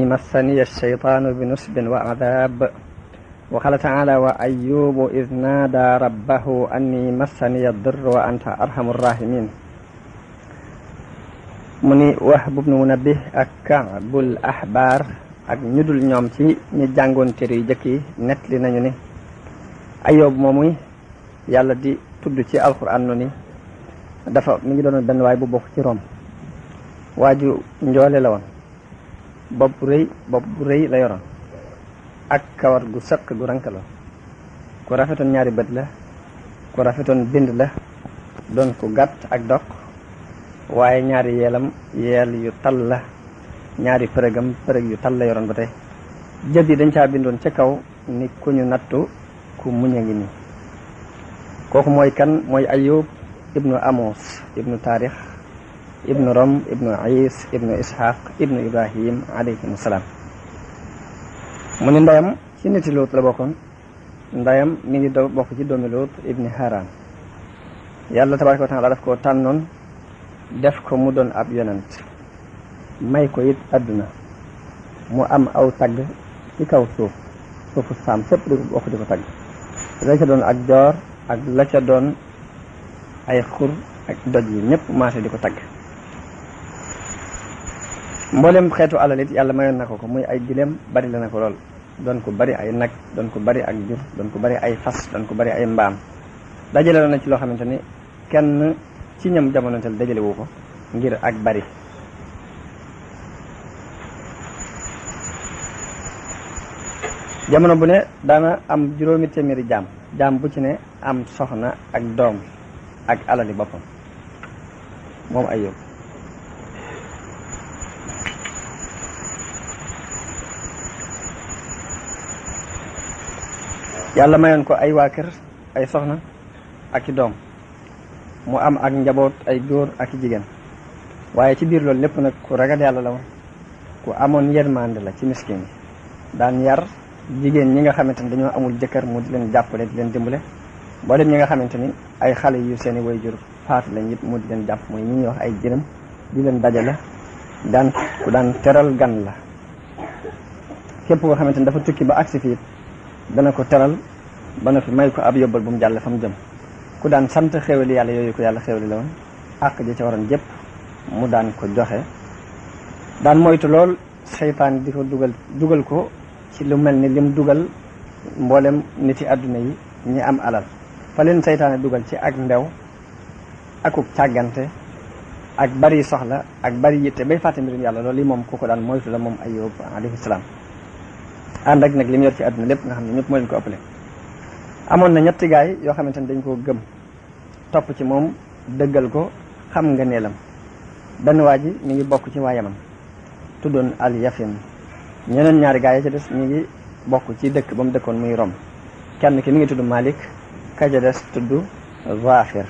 massaniya ash-shaytaanu bi nusbin wa adaab wa qaala ta'aala wa ayyuubu iz naadaa rabbahu anni massaniya ad-durru wa anta arhamur raahimiin. mu ni Wahb ibn Munabbih ak Ka'bul Ahbaar ak ñu dul ñoom ci ñi jàngoon téere yu jëkk yi nettali nañu ni Ayyub moomu yàlla di tudd ci alxuraan nu ni mi ngi doon benn waay bu bokk ci Rom. waaju njoole la woon, bopp bu rëy la yoroon ak kawar gu sëq gu rankaloo, ku rafetoon ñaari bët la, ku rafetoon bind la, doon ku gàtt ak doq, waaye ñaari yeel yu tal la, ñaari përëg yu tal la yoroon ba tey. jët yi dañ caa bindoon ca kaw ni ku ñu nattu ku muñ a ngi nii. kooku mooy kan? mooy Ayyub ibnu Amos ibnu Taarix ibnu Rom ibnu Is ibnu Ishaq ibnu Ibrahim alayhim salaam. mu ni ndeyam ci niti Luut la bokkoon. ndeyam mi ngi bokk ci doomi Luut ibni Haran. yàlla tabaaraka wa taala daf ko tànnoon def ko mu doon ab yonent, may ko it àdduna, mu am aw tagg ci kaw suufu saam sépp di bokk di ko tagg. la ca doon ak joor ak la ca doon ay xur ak doj yi ñëpp maase di ko tagg. mboolem xeetu alal it yàlla mayoon na ko muy ay gileem bari la na ko lool, doon ko bari ay nag, doon ko bari ak jur, doon ko bari ay fas, doon ko bari ay mbaam. dajale na ci loo xamante ni kenn ci ñam jamonontel dajale wu ko ngir ak bari. jamono bu ne daana am 7 téeméeri jaam bu ci ne am soxna ak doom ak alali boppam moom Ayyub. yàlla mayoon ko ay waa kër, ay soxna ak i doom, mu am ak njaboot ay góor ak i jigéen. waaye ci biir loolu lépp nag ku ragal yàlla la woon, ku amoon yërmande la ci miskin yi. daan yar jigéen ñi nga xamante ni dañoo amul jëkkër mu di leen jàppale, di leen dimbale. mboolem ñi nga xamante ni ay xale yu seeni waajur faatu lañ it mu di leen jàpp, mooy ñi ñuy wax ay jërëm, di leen dajale. ku daan teral gan la. képp koo xamante ni dafa tukki ba agsi fii dana ko teral ba na fi may ko ab yóbbal bu mu jàll fa mu jëm. ku daan sant xéwali yàlla yooyu ko yàlla xéwali la woon, àq ji ca waroon jëpp mu daan ko joxe. daan moytu lool seytaan di ko dugal ko ci lu mel ni lim dugal mboolem niti àdduna yi ñi am alal. fa leen seytaane dugal ci ak ndew akuk càggante ak bari soxla ak bari yitte bay fàtte mbirum yàlla. loolu li moom ku ko daan moytu la moom Ayyub alayhi salaam. ànd ak nag li mu yor ci àdduna lépp nga xam ne ñëpp moo leen ko ëppale. amoon na ñetti gaay yoo xamante ne dañ koo gëm topp ci moom, dëggal ko, xam nga neelam. benn waa ji mi ngi bokk ci waa Yaman, tuddoon al Yafin. ñeneen ñaari gaay yi ca des mi ngi bokk ci dëkk ba mu dëkkoon muy Rom. kenn ki mi ngi tudd Malik, ka ca des tudd Zafir.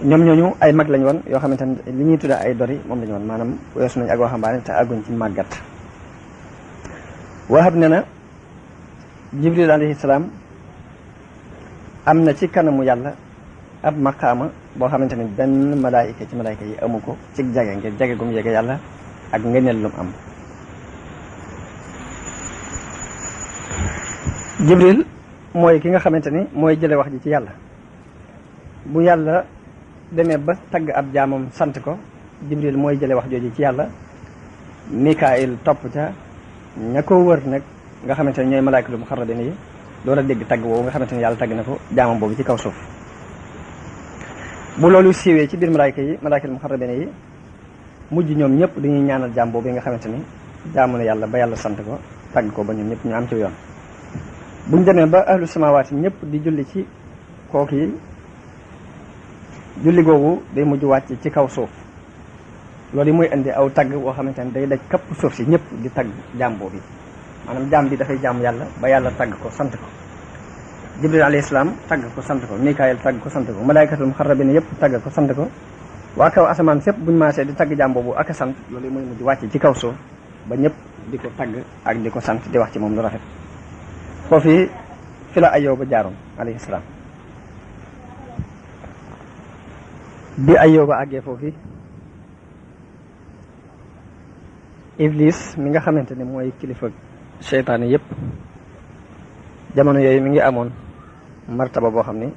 ñoom ñooñu ay mag lañ woon yoo xamante ne li ñuy tudda ay dori moom lañu woon, maanaam weesu nañ ak waxambaane te àgguñ ci màggat. Wahab ne na Jibril alayhi salaam am na ci kanamu yàlla ab maqaama boo xamante ni benn malaayika ci malaayika yi amu ko ci jage, ngir jage gum yege yàlla ak ngëneel lum am. Jibril mooy ki nga xamante ni mooy jële wax ji ci yàlla. bu yàlla demee ba tagg ab jaamam sant ko, Jibril mooy jële wax jooju ci yàlla. Mikaayil topp ca, ña ko wër nag nga xamante ne ñooy malaayikatul muxarrabiin yi door a dégg tagg woowu nga xamante ne yàlla tagg na ko jaamam boobu ci kaw suuf. bu loolu siiwee ci biir malaayikatul muxarrabiin yi mujj ñoom ñëpp dañuy ñaanal jaam boobu nga xamante ni jaamu na yàlla ba yàlla sant ko, tagg ko ba ñoom ñëpp ñu am ci yoon. buñ demee ba ahlu samaawaati ñëpp di julli ci kooku yi, julli googu day mujj wàcc ci kaw suuf. loolu yi muy indi aw tagg woo xamante ne day daj kapp suuf si ñëpp di tagg jaam boobu. maanaam jaam bi dafay jaamu yàlla ba yàlla tagg ko sant ko. Jibril alayhi salaam tagg ko sant ko, Mikaayil tagg ko sant ko, malaaykatul muxarrabiin yëpp tagg ko sant ko. waa kaw asamaan sépp buñu maasee di tagg jaam boobu ak a sant, loolu yi muy mujj wàcc ci kaw suuf ba ñëpp di ko tagg ak di ko sant, di wax ci moom lu rafet. foofu fi la Ayyub ba jaaroon alayhi salaam. bi Ayyub ba àggee foofu Iblis mi nga xamante ne mooy kilifa seytaane yépp jamono yooyu mi ngi amoon martaba boo xam ni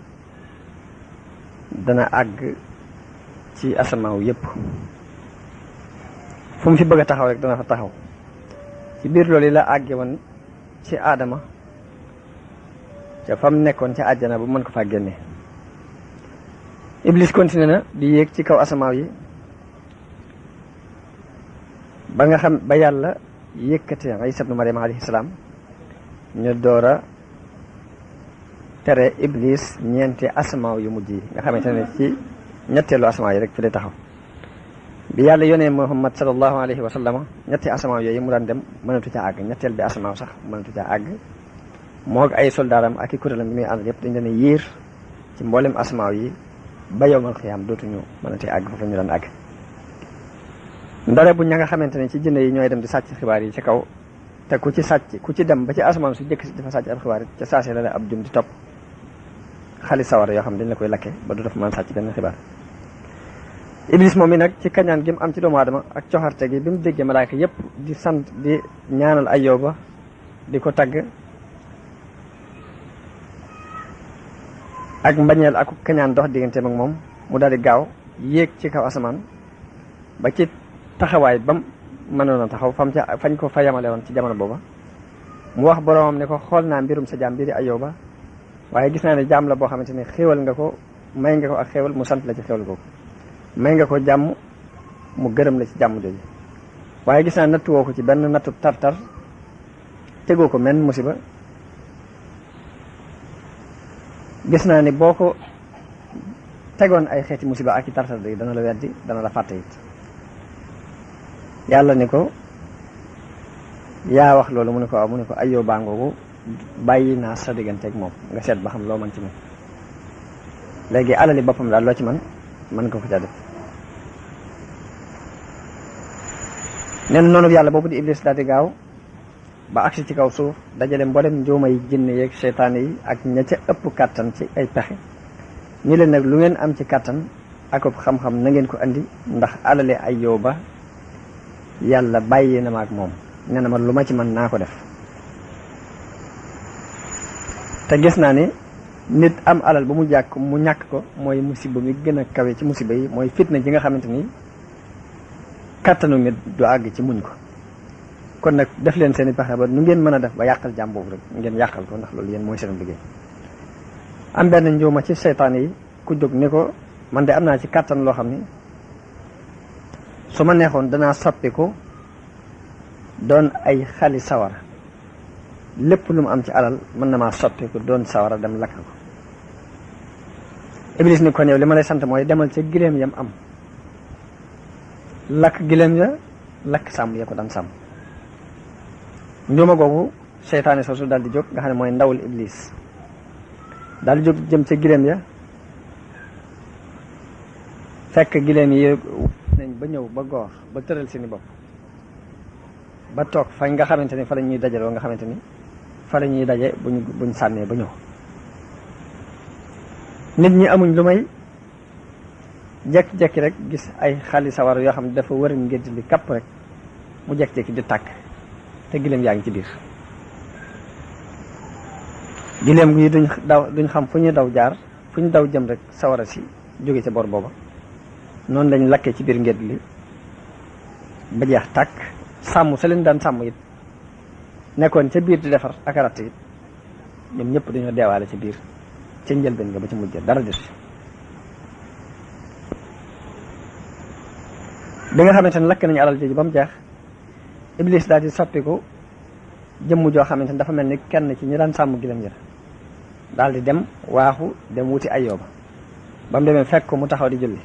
dana àgg ci asamaaw yépp fu mu fi bëgg a taxaw rek dana fa taxaw ci biir loolu yi la àgge woon ci aadama ca fam nekkoon ca àjjana bu mën ko faa génne Iblis continué na di yéeg ci kaw asamaaw yi ba nga xam ba yàlla yëkkate Isa ibnu Maryam alayhi salaam ñu door a tere Iblis ñeenti asamaaw yu mujj yi nga xamante ne ci ñetteelu asamaaw yi rek fi lay taxaw bi yàlla yónnee Muhammad sallallahu alayhi wa sallam ñetti asamaaw yooyu mu daan dem mënatu caa àgg ñetteel bi asamaaw sax mënatu caa àgg moog ay soldaaram ak i kuréelam yi muy ànd yëpp dañ leen a yiir ci mboolem asamaaw yi ba yowmal xiyaam dootuñu mënati àgg foofu ñu daan àgg ndare bu ña nga xamante ne ci jinne yi ñooy dem di sàcc xibaar yi ci kaw te ku ci sàcc ku ci dem ba ci asamaan su jëkk si dafa sàcc ab xibaar yi ca saasee la ab jum di topp xali sawara yoo xam ne dañ la koy lakke ba du dafa mën sàcc benn xibaar Iblis moom mi nag ci kañaan gi mu am ci doomu aadama ak coxarte gi bi mu déggee malaayka yépp di sant di ñaanal Ayyuba di ko tagg ak mbañeel ak kañaan dox digganteem ak moom mu daal di gaaw yéeg ci kaw asamaan ba ci taxawaay bam mënoon a taxaw fañ ko fa yamale woon ci jamono booba mu wax boroomam ne ko xool naa mbirum sa jaam bii di Ayyuba waaye gis naa ne jaam la boo xamante ne xéewal nga ko may nga ko ak xéewal mu sant la ci xéewal googu may nga ko jàmm mu gërëm la ci jàmm jooju waaye gis naa nattu woo ko ci benn nattu tartar tegoo ko menn musiba gis naa ni boo ko tegoon ay xeeti musiba ak i tartar day dana la weddi dana la fàtte it yàlla ni ko yaa wax loolu mu ne ko waaw mu ne ko Ayyuba ngoogu bàyyi naa sa digganteeg moom nga seet ba xam loo mën ci moom léegi alali boppam daal loo ci mën nga ko ca def nee na noonu yàlla boobu di Iblis daal di gaaw ba agsi ci kaw suuf dajale mboolem njuuma yi jinne yeeg seytaane yi ak ña ca ëpp kàttan ci ay pexe ñi leen nag lu ngeen am ci kàttan ak xam-xam na ngeen ko andi ndax alale Ayyuba yàlla bàyyi na ma ak moom nee na ma lu ma ci mën naa ko def te gis naa ni nit am alal ba mu ñàkk ko mooy musiba mi gën a kawe ci musiba yi mooy fitna ji nga xamante ni kàttanu nit du àgg ci muñ ko kon nag def leen seen i pexe ba nu ngeen mën a def ba yàqal jàmm boobu rek ngeen yàqal ko ndax loolu yéen mooy seen liggéey am benn njuuma ci seytaan yi ku jóg ni ko man de am naa ci kàttan loo xam ni su ma neexoon danaa soppiku doon ay xali sawara lépp lu mu am ci alal mën na maa soppiku doon sawara dem lakk ko Iblis ni kon yow li ma lay sant mooy demal ca gileem yam am lakk gileem ya lakk sàmm ya ko daan sàmm njuuma googu seytaane soosu daal di jóg nga xam ne mooy ndawul Iblis daal di jóg jëm ca gileem ya fekk gileem yi nañ ba ñëw ba goor ba tëral seeni bopp ba toog fañ nga xamante ni fa la ñuy dajaloo nga xamante ni fa la ñuy daje buñ sànnee ba ñëw nit ñi amuñ lu may jekki-jekki rek gis ay xali sawar yoo xam ne dafa wër ngénti li kapp rek mu jekki-jekki di tàkk te gileem yaa ngi ci biir gileem yi duñ xam fu ñu daw jaar fu ñu daw jëm rek sawara si jóge ca bor booba noonu lañ lakkee ci biir ngénti li ba jeex tàkk sàmm sa leen daan sàmm it nekkoon ca biir di defar ak ratt it ñoom ñëpp dañoo deewaale ci biir ca njëlbeen nga ba ci mujj dara des bi nga xamante ne lakk nañu alal jooju ba mu jeex Iblis daal di soppiku jëmm joo xamante ne dafa mel ni kenn ci ñi daan sàmm gileem yi daal di dem waaxu dem wuti Ayyuba ba mu demee fekk ko mu taxaw di julli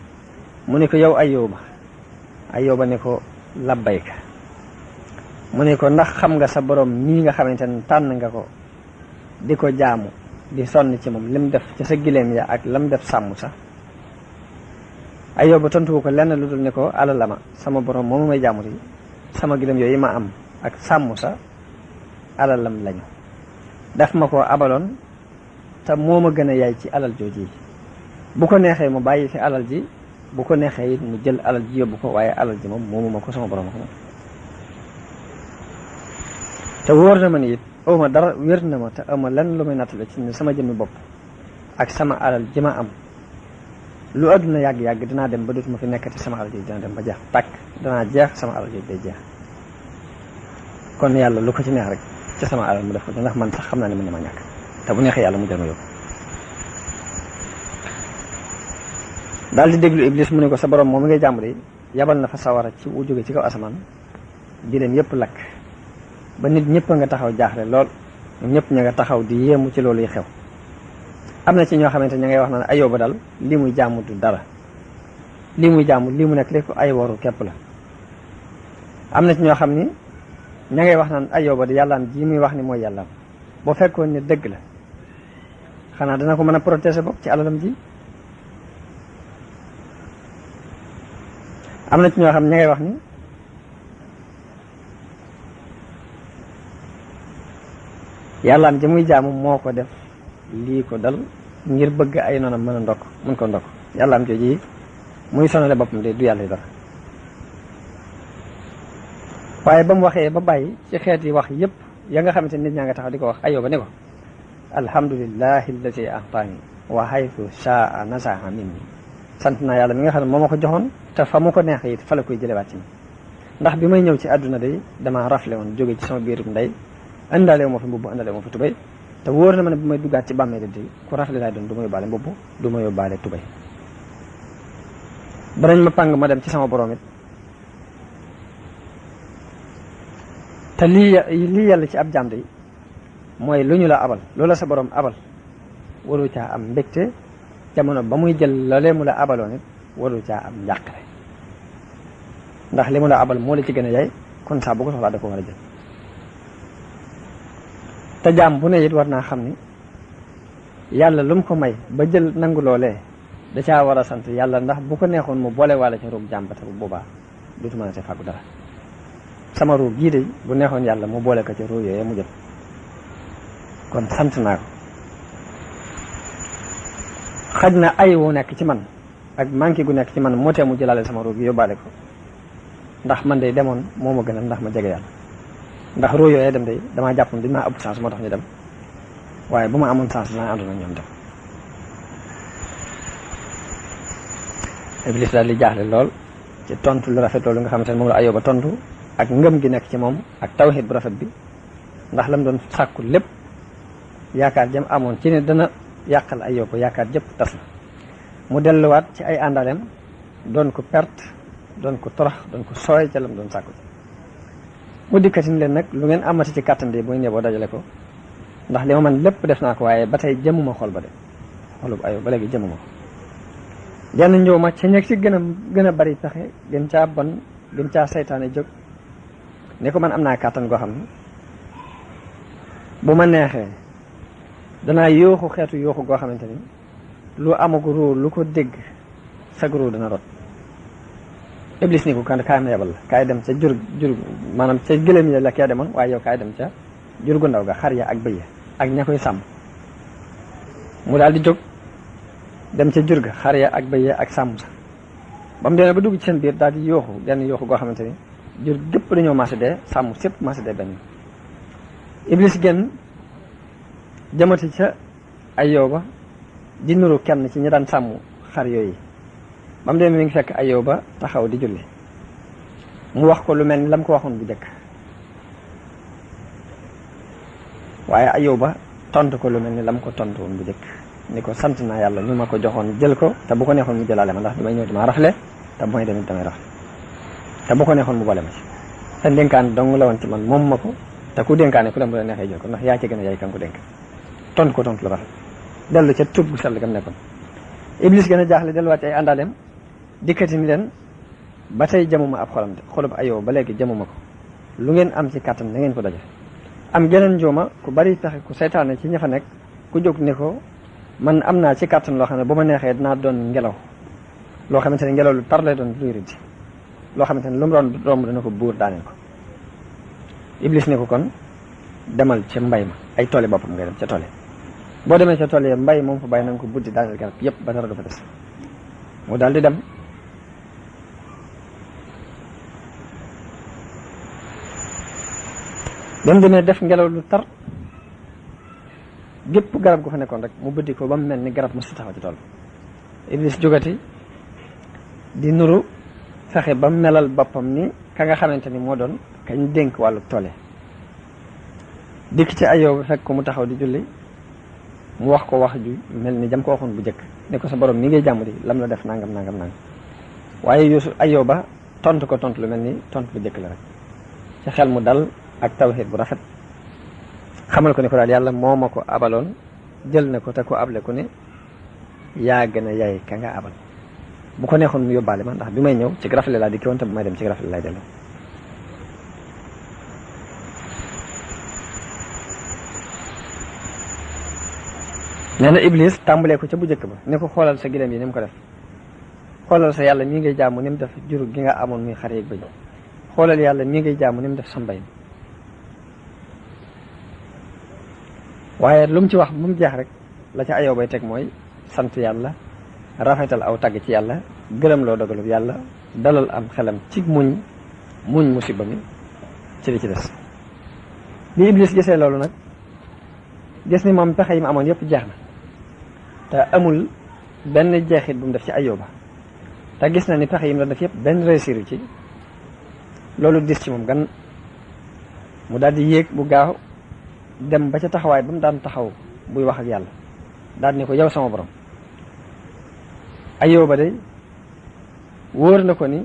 mu ne ko yow Ayyuba ne ko labbayka mu ne ko ndax xam nga sa borom nii nga xamante ne tànn nga ko di ko jaamu di sonn ci moom lim def ci sa gileem ya ak lam def sàmm sax Ayyuba tontu ko lenn lu dul ne ko alalama sama borom moomu may jaamu yi sama gileem yooyu ma am ak sàmm sa alalam lañu daf ma ko abaloon te moo ma gën a yaay ci alal jooji bu ko neexee mu bàyyi fi alal ji bu ko neexee it mu jël alal ji yóbbu ko waaye alal ji moom moomu ma ko sama borom ko moom te wóor na ma ni it awma dara wér na ma te awma lenn lu may nattale ci ne sama jëmmi bopp ak sama alal ji ma am lu àdduna yàgg-yàgg dinaa dem ba dootuma fi nekkati, sama alal ji dina dem ba jeex tàkk, danaa jeex sama alal ji day jeex. kon yàlla lu ko ci neex rek ci sama alal mu def ko ndax man sax xam naa ne mën na ma ñàkk, te bu neexee yàlla mu jël ma yóbbu. daal di déglu Iblis mu ne ko sa borom moom mi ngay jàmm de yabal na fa sawara ci wu jóge ci kaw asamaan di leen yëpp lakk ba nit ñëpp nga taxaw jaaxle lool, ñëpp ña nga taxaw di yéemu ci loolu yi xew. am na ci ñoo xamante ña ngay wax naan Ayoba dal lii muy jàmm du dara, lii muy jàmm lii mu nekk lépp ay waru képp la. am na ci ñoo xam ni ña ngay wax naan Ayoba di yàllaam ji muy wax ni mooy yàllaam, boo fekkoon ne dëgg la xanaa dana ko mën a protéger bopp ci alalam ji. am na ci ñoo xam ña ngay wax ni yàllaam ji muy jaamu moo ko def lii ko dal ngir bëgg ay noonam mën a ndokk mën ko ndokk. yàllaam jooji muy sonale boppam de du yàlla dara. waaye ba mu waxee ba bàyyi ci xeet yi wax yépp ya nga xamante nit ñaa nga taxaw di ko wax Ayoba ne ko alhamdulillahi allati ahtaani wa haythu shaa nasaha minni. sant naa yàlla mi nga xam ne moo ma ko joxoon te fa mu ko neexee it fa la koy jëlewaat ci ndax bi may ñëw ci àdduna day damaa rafle woon jóge ci sama biirum ndey indaale moo fi mbubb indaale moo fi tubay, te wóor na ma ne bu may duggaat ci bàmmeel day ku rafle laay doon du ma yóbbaale mbubb du ma yóbbaale tubay. danañ ma pàng ma dem ci sama borom it te lii yàlla ci ab jaam day mooy lu ñu la abal loola sa borom abal waru caa am mbégte jamono ba muy jël loolee mu la abaloon it waru caa am njàqare, ndax li mu la abal moo la ci gën a yaay, kon saa bu ko soxlaa da ko war a jël. te jaam bu ne it war naa xam ni yàlla lu mu ko may ba jël nangu loolee da caa war a sant yàlla, ndax bu ko neexoon mu boole waale ca ruug jaam ba te bu boobaa dootu mën a te fàggu dara. sama ruug gii de bu neexoon yàlla mu boole ko ca ruug yooyee mu jël, kon sant naa ko. xaj na ay wu nekk ci man ak manqué gu nekk ci man moo tee mu jëlaale sama ruug gi yóbbaale ko, ndax man day demoon moo ma gënal ndax ma jege yàlla. ndax ruug yooyee dem day damaa jàpp dañ maa ëpp chance moo tax ñu dem, waaye bu ma amoon chance dinaa àndoon ak ñoom dem. Iblis daal di jaaxle lool ci tontu lu rafet loolu nga xamante ne moom la Ayoba tontu ak ngëm gi nekk ci moom ak tawhid bu rafet bi, ndax lam doon sàkku lépp yaakaar jëm amoon ci ne dana yàqal Ayoba yaakaar jëpp tas na. mu delluwaat ci ay àndaleem doon ko perte, doon ko torox, doon ko sooy ca lam doon sàkku. mu dikkati ni leen nag lu ngeen amati ci kàttan de booy ñëw boo dajale ko, ndax li ma man lépp def naa ko, waaye ba tey jëmuma xol ba de xolub Ayoba ba léegi jëmuma ko. jenn ñëw ma ca ñeg si gën a bari pexe gën caa bon gën caa saytaane jóg ne ko man am naa kàttan goo xam ne bu ma neexee danaa yooxu xeetu yooxu goo xamante ni lu amagu ruu lu ko dégg sag ruu dana rot. Iblis ni ko kan kaay ma yebal la, kaay dem ca jur maanaam ca gëlëm ya la kee demoon, waaye yow kaay dem ca jur gu ndaw ga, xar ya ak bëy ya ak ña koy sàmm. mu daal di jóg dem ca jur ga, xar ya ak bëy ya ak sàmm sa. ba mu demee ba dugg ci seen biir daal di yooxu genn yooxu goo xamante ni jur gépp dañoo marché dee, sàmm sépp marché dee benn. Iblis genn jëmati ca Ayoba di nuru kenn ci ñi daan sàmm xar yooyu. ba mu demee mi ngi fekk Ayoba taxaw di julli, mu wax ko lu mel ni lam ko waxoon bu njëkk, waaye Ayoba tontu ko lu mel ni lam ko tontu woon bu njëkk, ni ko sant naa yàlla ñu ma ko joxoon jël ko, te bu ko neexoon mu jëlaale ma, ndax damay ñëw dama rafle te bu may demee damay rafle, te bu ko neexoon mu boole ma ci. te dénkaan dong la woon ci man moom ma ko, te ku dénkaane ku dem bu la neexee jël ko, ndax yaa ci gën a yaay kan ko dénk. tontu ko tontu lu rafet dellu ca tub bu sell gam nekkoon. Iblis gën a jaaxle delluwaat ci ay àndaaleem dikkati ni leen ba tey jamuma ab xolam de xolub Ayoba ba léegi jamuma ko, lu ngeen am ci kàttan na ngeen ko daje. am geneen njuuma ku bari pexe ku saytaane ci ña fa nekk ku jóg ni ko man am naa ci kàttan loo xam ne bu ma neexee dinaa doon ngelaw loo xamante ne ngelaw lu tar lay doon luy rëdd loo xamante ne lu mu doon romb dana ko buur daaneel ko. Iblis ni ko kon demal ca mbay ma, ay tooli boppam ngay dem ca tool boo demee ca tool yi mbay moom fa bàyyi na nga ko buddi daaneel garab yépp ba dara du fa des. mu daal di dem ba mu demee def ngelaw lu tar gépp garab gu fa nekkoon rek mu bëddi ko ba mu mel ni garab mu si taxaw ci tool Iblis jógati di nuru fexe ba melal boppam ni ka nga xamante ni moo doon kañ dénk wàllu toole dikk ci Ayóoba fekk ko mu taxaw di julli mu wax ko wax ju mel ni jam ko waxoon bu jëkk ne ko sa borom mi ngay jàmm di lam la def nangam nangam nangam waaye Ayóoba tontu ko tontu lu mel ni tontu bu jëkk la rek ci xel mu dal ak tawxiid bu rafet xamal ko ne ko daal yàlla moo ma ko abaloon jël na ko te ko able ko ne yaa gën a yaay ka nga abal bu ko neexoon mu yóbbaale ma ndax bi may ñëw ci rafet laa dikki woon te bu may dem ci rafet lay dellu nee na Iblis tàmbalee ko ca bu njëkk ba ne ko xoolal sa gileem yi ni mu ko def xoolal sa yàlla mii ngay jaamu ni mu def juru gi nga amoon muy xar yeeg bëy xoolal yàlla mii ngay jaamu ni mu def sa mbay waaye lu mu ci wax bu mu jeex rek la ca Ayóoba bay teg mooy sant yàlla rafetal aw tagg ci yàlla gërëm loo dogalub yàlla dalal am xelam ci muñ musiba mi ci li ci des bi Iblis gisee loolu nag gis ni moom pexe yi mu amoon yëpp jeex na te amul benn jeexit bu mu def ci Ayóoba te gis na ni pexe yi mu doon def yëpp benn réussir ci loolu dis ci moom gan mu daal di yéeg bu gaaw dem ba ca taxawaay ba mu daan taxaw buy wax ak yàlla daal ni ko yow sama borom Ayóoba de wóor na ko ni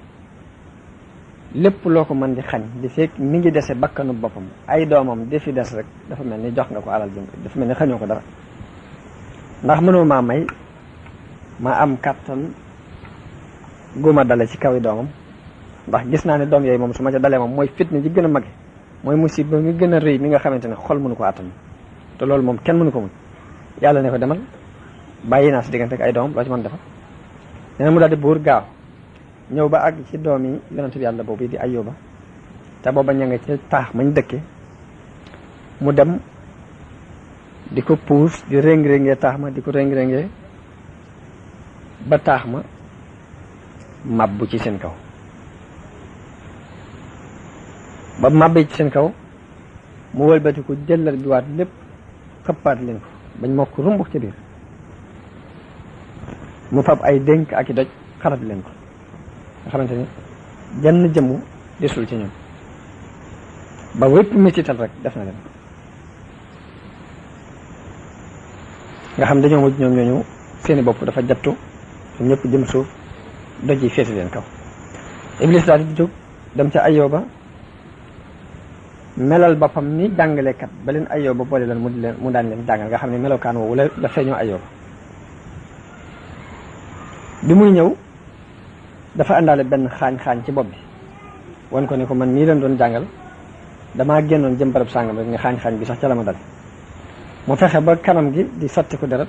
lépp loo ko mën di xañ di fekk mi ngi dese bakkanu boppam ay doomam di fi des rek dafa mel ni jox nga ko alal ji dafa mel ni xañoo ko dara ndax mënoo maa may ma am kàttan guma dale ci kawi doomam ndax gis naa ne doom yooyu moom su ma ca dalee moom mooy fitna ji gën a mage mooy musiba mi gën a rëy mi nga xamante ne xol mënu ko àttan te loolu moom kenn mënu ko mun yàlla ne ko demal bàyyi naa si diggante ak ay doomam loo ci mën defal nee na mu daal di buur gaaw ñëw ba àgg ci doom yi yonent bi yàlla boobu di Ayóoba te booba ña nga ci taax mañ dëkke mu dem di ko puus di réng-réngee taax ma di ko réng-réngee ba taax ma mabbu ci seen kaw ba màbbee ci seen kaw mu wëlbati ko jëllar bi waat lépp xëppaat leen ko bañ mokk rumbux ci biir mu fab ay dénk ak i doj xarab leen ko nga xamante ni jenn jëmmu desul ci ñoom ba wépp mettital rek def na leen nga xam dañoo mujj ñoom ñooñu seeni bopp dafa jattu ñoom ñëpp jëm suuf doj yi féete leen kaw Iblis daal di jóg dem ca Ayóoba melal boppam ni jàngalekat ba leen Ayóoba boole leen mu daan leen jàngal nga xam ne melokaan woowu la feeñoo Ayóoba bi muy ñëw dafa àndaale benn xaañ-xaañ ci bopp bi wan ko ne ko man nii leen doon jàngal damaa génnoon jëm barab sàngam rek nga xaañ-xaañ bi sax ca la ma dal mu fexe ba kanam gi di sotti ko deret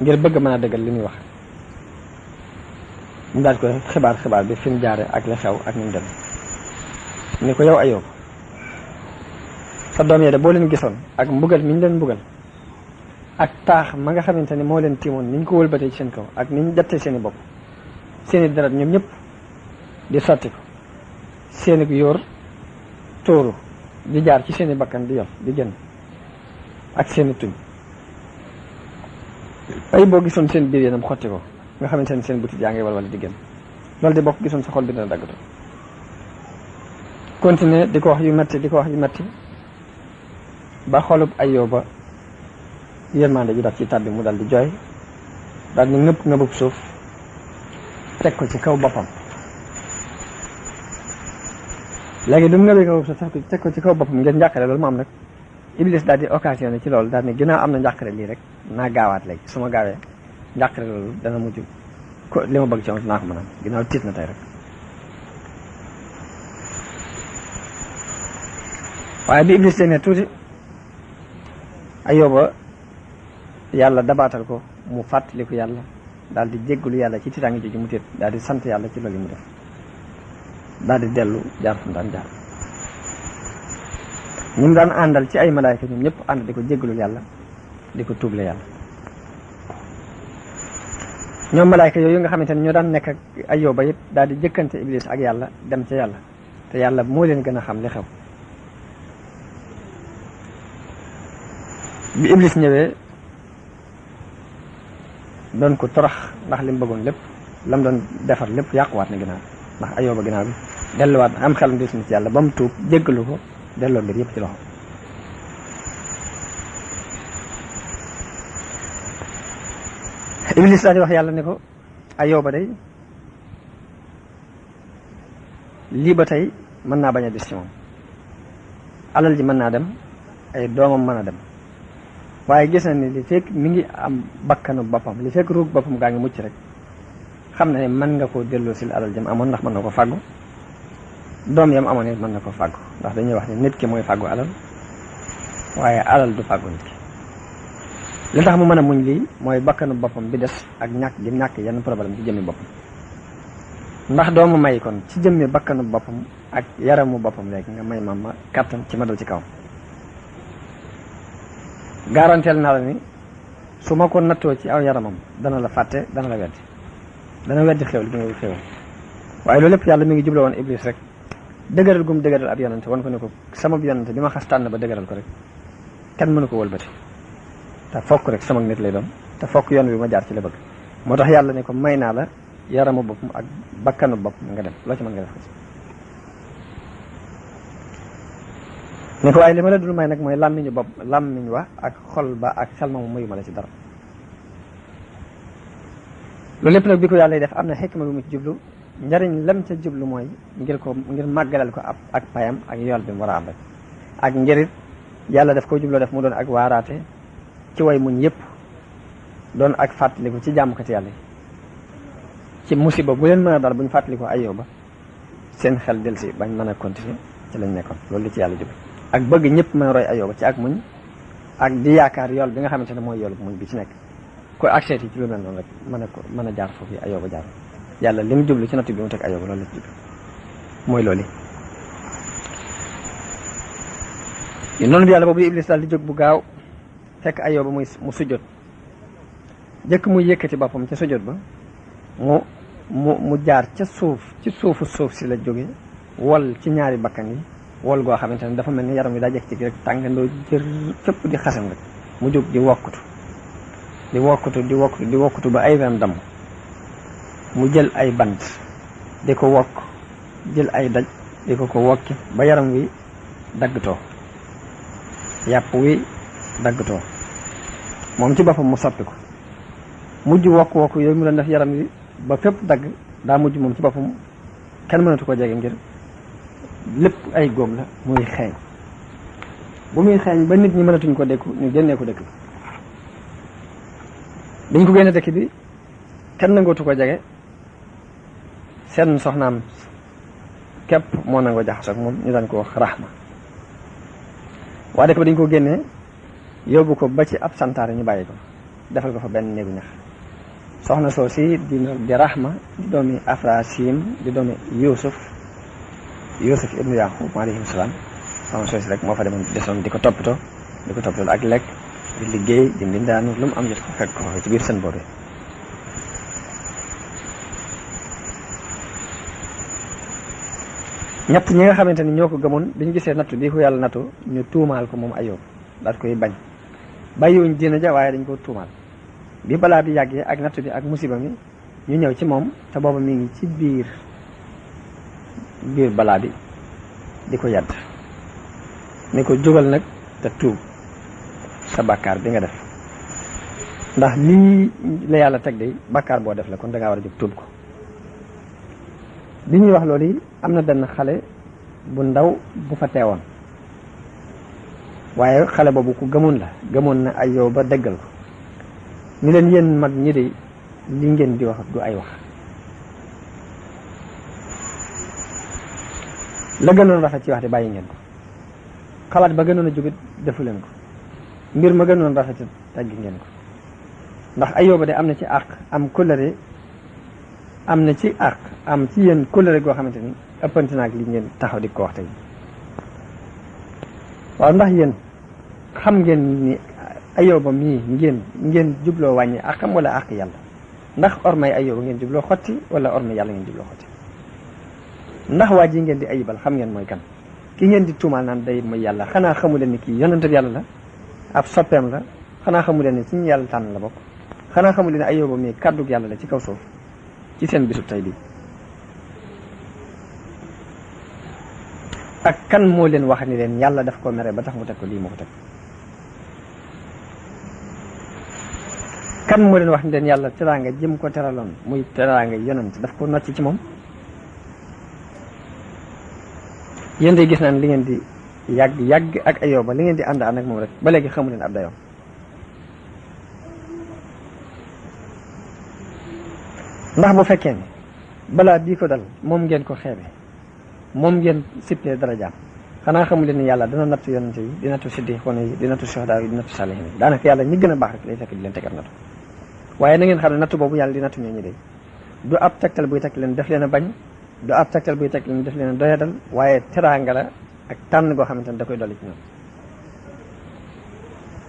ngir bëgg mën a dëggal li muy wax mu daal ko xibaar bi fi mu jaare ak li xew ak ni mu dem ni ko yow Ayóoba sa doom yee de boo leen gisoon ak mbugal mi ñu leen mbugal ak taax ma nga xamante ni moo leen tiimoon ni ñu ko wëlbatee ci seen kaw ak ni ñu jattee seen i bopp seen i deret ñoom ñëpp di sotti ko seen i yóor tóoru di jaar ci seen i bakkan di yof di génn ak seen i tuñ ay boo gisoon seen biir yéenam xotti ko nga xamante ni seen butit yaa ngi wal wala di génn loolu de bokk gisoon sa xol bi dina daggatu continuer di ko wax yu metti ba xolub Ayóoba yërmande ji daf ci tàbbi mu dal di jooy daal di ngëbub suuf teg ko ci kaw boppam léegi du mu ngëbee kaw suuf teg ko ci kaw boppam ngir njàqare loolu mu am nag Iblis daal di occasionné ci loolu daal ne ginnaaw am na njàqare lii rek naa gaawaat léegi su ma gaawee njàqare loolu dana mujj ko li ma bëgg ci naa ko mën a am ginnaaw tiit na tey rek waaye bi Iblis demee tuuti Ayóoba yàlla dabaatal ko mu fàttaliku yàlla daal di jéggalu yàlla ci tiitaange jooju mu tiit daal di sant yàlla ci loolu mu def daal di dellu jaar fu mu daan jaar ñi mu daan àndal ci ay malaayka ñoom ñëpp ànd di ko jéggalul yàlla di ko tuuble yàlla ñoom malaayka yooyu nga xamante ne ñoo daan nekk ak Ayóoba it daal di jëkkante Iblis ak yàlla dem ca yàlla te yàlla moo leen gën a xam li xew bi iblis ñëwee doon ko torox ndax li mu bëggoon lépp lam doon defar lépp yàquwaat na ginnaaw ndax Ayóoba ginnaaw bi delluwaat na am xelam des na ci yàlla ba mu tuub jéggalu ko delloo mbir yëpp ci loxo. iblis daal di wax yàlla ne ko Ayóoba day lii ba tey mën naa bañ a des ci moom alal ji mën naa dem ay doomam mën a dem waaye gis na ni li fekk mi ngi am bakkanu boppam li fekk ruug boppam gaa ngi mucc rek xam na ne mën nga koo delloo si alal jëm amoon ndax mën na ko fàggu doom yam amoon it mën na ko fàggu ndax dañuy wax ne nit ki mooy fàggu alal waaye alal du fàggu nit ki li tax mu mën a muñ lii mooy bakkanu boppam bi des ak ñàkk gi ñàkk yenn problème ci jëmmi boppam ndax doomu may kon ci jëmmi bakkanu boppam ak yaramu boppam léegi nga may ma kàttan ci ma dal ci kaw garanteel naa la ni su ma ko nattoo ci aw yaramam dana la fàtte dana la weddi dana weddi xewal gi nga xewal waaye loolu lépp yàlla mi ngi juble woon iblis rek dëgëral gum dëgëral ab yonante wan ko ne ko sama yonante bi ma xas tànn ba dëgëral ko rek kenn mënu ko wëlbati te fokk rek sama nit lay doon te fokk yoon bi ma jaar ci la bëgg moo tax yàlla ne ko may naa la yaramu boppam ak bakkanu boppam nga dem loo ci mën nga def ko ne ko waaye li ma la dul may nag mooy làmmiñu bopp làmmiñ wa ak xol ba ak xel ma mu mayu ma la ci dara loolu lépp nag bi ko yàlla def am na xikma bi mu ci jublu njariñ lam ca jublu mooy ngir màggalal ko ak payam ak yool bi mu war a am rek ak njërit yàlla daf ko jubloo def mu doon ak waaraate ci way muñ yëpp doon ak fàttaliku ci jàmmkati yàlla ci musiba bu leen mën a dal bu ñu fàttalikoo Ayóoba seen xel delsi bañ mën a continuer ci lañ nekkoon loolu li ci yàlla jublu ak bëgg ñëpp mën a roy Ayóoba ci ak muñ ak di yaakaar yool bi nga xamante ne mooy yoolu muñ bi ci nekk ko accès yi ci lu mel noonu rek mën a jaar foofu Ayóoba jaar yàlla li mu jublu ci nattu bi mu teg Ayóoba loolu la ci jublu mooy loolu yi noonu bi yàlla boobu iblis daal di jóg bu gaaw fekk Ayóoba mu sujjot jëkk muy yëkkati boppam ca sujjot ba mu jaar ca ci suuf si la jóge wol ci ñaari bakkan yi wol goo xamante ne dafa mel ni yaram wi daa jekk ci rek tàngandoo jër cëpp di xasan rek mu jóg di wokkutu ba ay wem damm mu jël ay bant di ko wokk jël ay daj di ko wokki ba yaram wi daggtoo yàpp wi daggtoo moom ci boppam mu soppi ko mujj wokk yooyu mu doon def yaram wi ba fépp dagg daa mujj moom ci boppam kenn mënatu ko jege ngir lépp ay góom la muy xeeñ bu muy xeeñ ba nit ñi mënatuñ ko dékku ñu génnee ko dëkk bi dañ ko génne dëkk bi kenn nangootu ko jege seen soxnaam képp moo nangoo jaxasoo ak moom ñu daan ko wax Rahma waa dëkk ba dañ ko génnee yóbbu ko ba ci ab santaare ñu bàyyi ko defal ko fa benn néegu ñax soxna soo si di Rahma di doomi Afrasim di doomi Yuusuf ibnu Yaqub alayhi salaam soxna soo si rek moo fa desoon di ko toppatoo ak lekk di liggéey di mbindaanu lu mu am jot ko fekk ko ci biir seen boobu ñett ñi nga xamante ni ñoo ko gëmoon bi ñu gisee nattu bii ko yàlla nattu ñu tuumaal ko moom Ayóob daal koy bañ bàyyiwuñ diina ja waaye dañ ko tuumaal bi balaa bi yàggee ak nattu bi ak musiba mi ñu ñëw ci moom te booba mi ngi ci biir balaa bi di ko yàdd ni ko jógal nag te tuub sa bàkkaar bi nga def ndax lii la yàlla teg de bàkkaar boo def la kon da ngaa war a jóg tuub ko bi ñuy wax loolu yi am na benn xale bu ndaw bu fa teewoon waaye xale boobu ku gëmoon na Ayóoba dëggal ko ni leen yéen mag ñi de li ngeen di wax du ay wax la gënoon rafet ci wax de bàyyi ngeen ko xalaat ba gënoon a jógit defu leen ko mbir ma gënoon rafet teggi ngeen ko ndax Ayóoba de am na ci àq am kóllëre am na ci àq am ci yéen kóllëre goo xamante ni ëppante naag li ngeen taxaw di ko wax tey waaw ndax yéen xam ngeen ni Ayóoba mii ngeen jubloo wàññi àqam wala àq yàlla ndax ormay Ayóoba ngeen jubloo xotti wala ormay yàlla ngeen jubloo xotti ndax waa ji ngeen di ayibal xam ngeen mooy kan ki ngeen di tuumaal naan day mooy yàlla xanaa xamu leen ni kii yonent bi yàlla la ab soppeem la xanaa xamu leen ne ci ñu yàlla tànn la bokk xanaa xamu leen ne Ayóoba mii kàddug yàlla la ci kaw suuf ci seen bisu tey bii ak kan moo leen wax ni leen yàlla daf ko mere ba tax mu teg ko lii moo ko teg kan moo leen wax ni leen yàlla teraanga jëm ko teraloon muy teraanga yonent daf ko nocc ci moom yéen de gis naan li ngeen di yàgg ak Ayóoba li ngeen di ànd ak moom rek ba léegi xamu leen ab dayoom ndax bu fekkee ni balaa bii ko dal moom ngeen ko xeebe moom ngeen sippee darajaam xanaa xamu leen ni yàlla dina nattu yonente yi di nattu siddiqoona yi di nattu suhadaa yi di nattu saalihiin yi daanaka yàlla ñi gën a baax rek lay fekk di leen tegal nattu waaye na ngeen xam ne nattu boobu yàlla di nattu ñooñu de du ab tegtal buy teg leen def leen a bañ du ab tegtal buy teg leen def leen a doyadal waaye teraanga la ak tànn goo xamante ne da koy dolli ci ñoom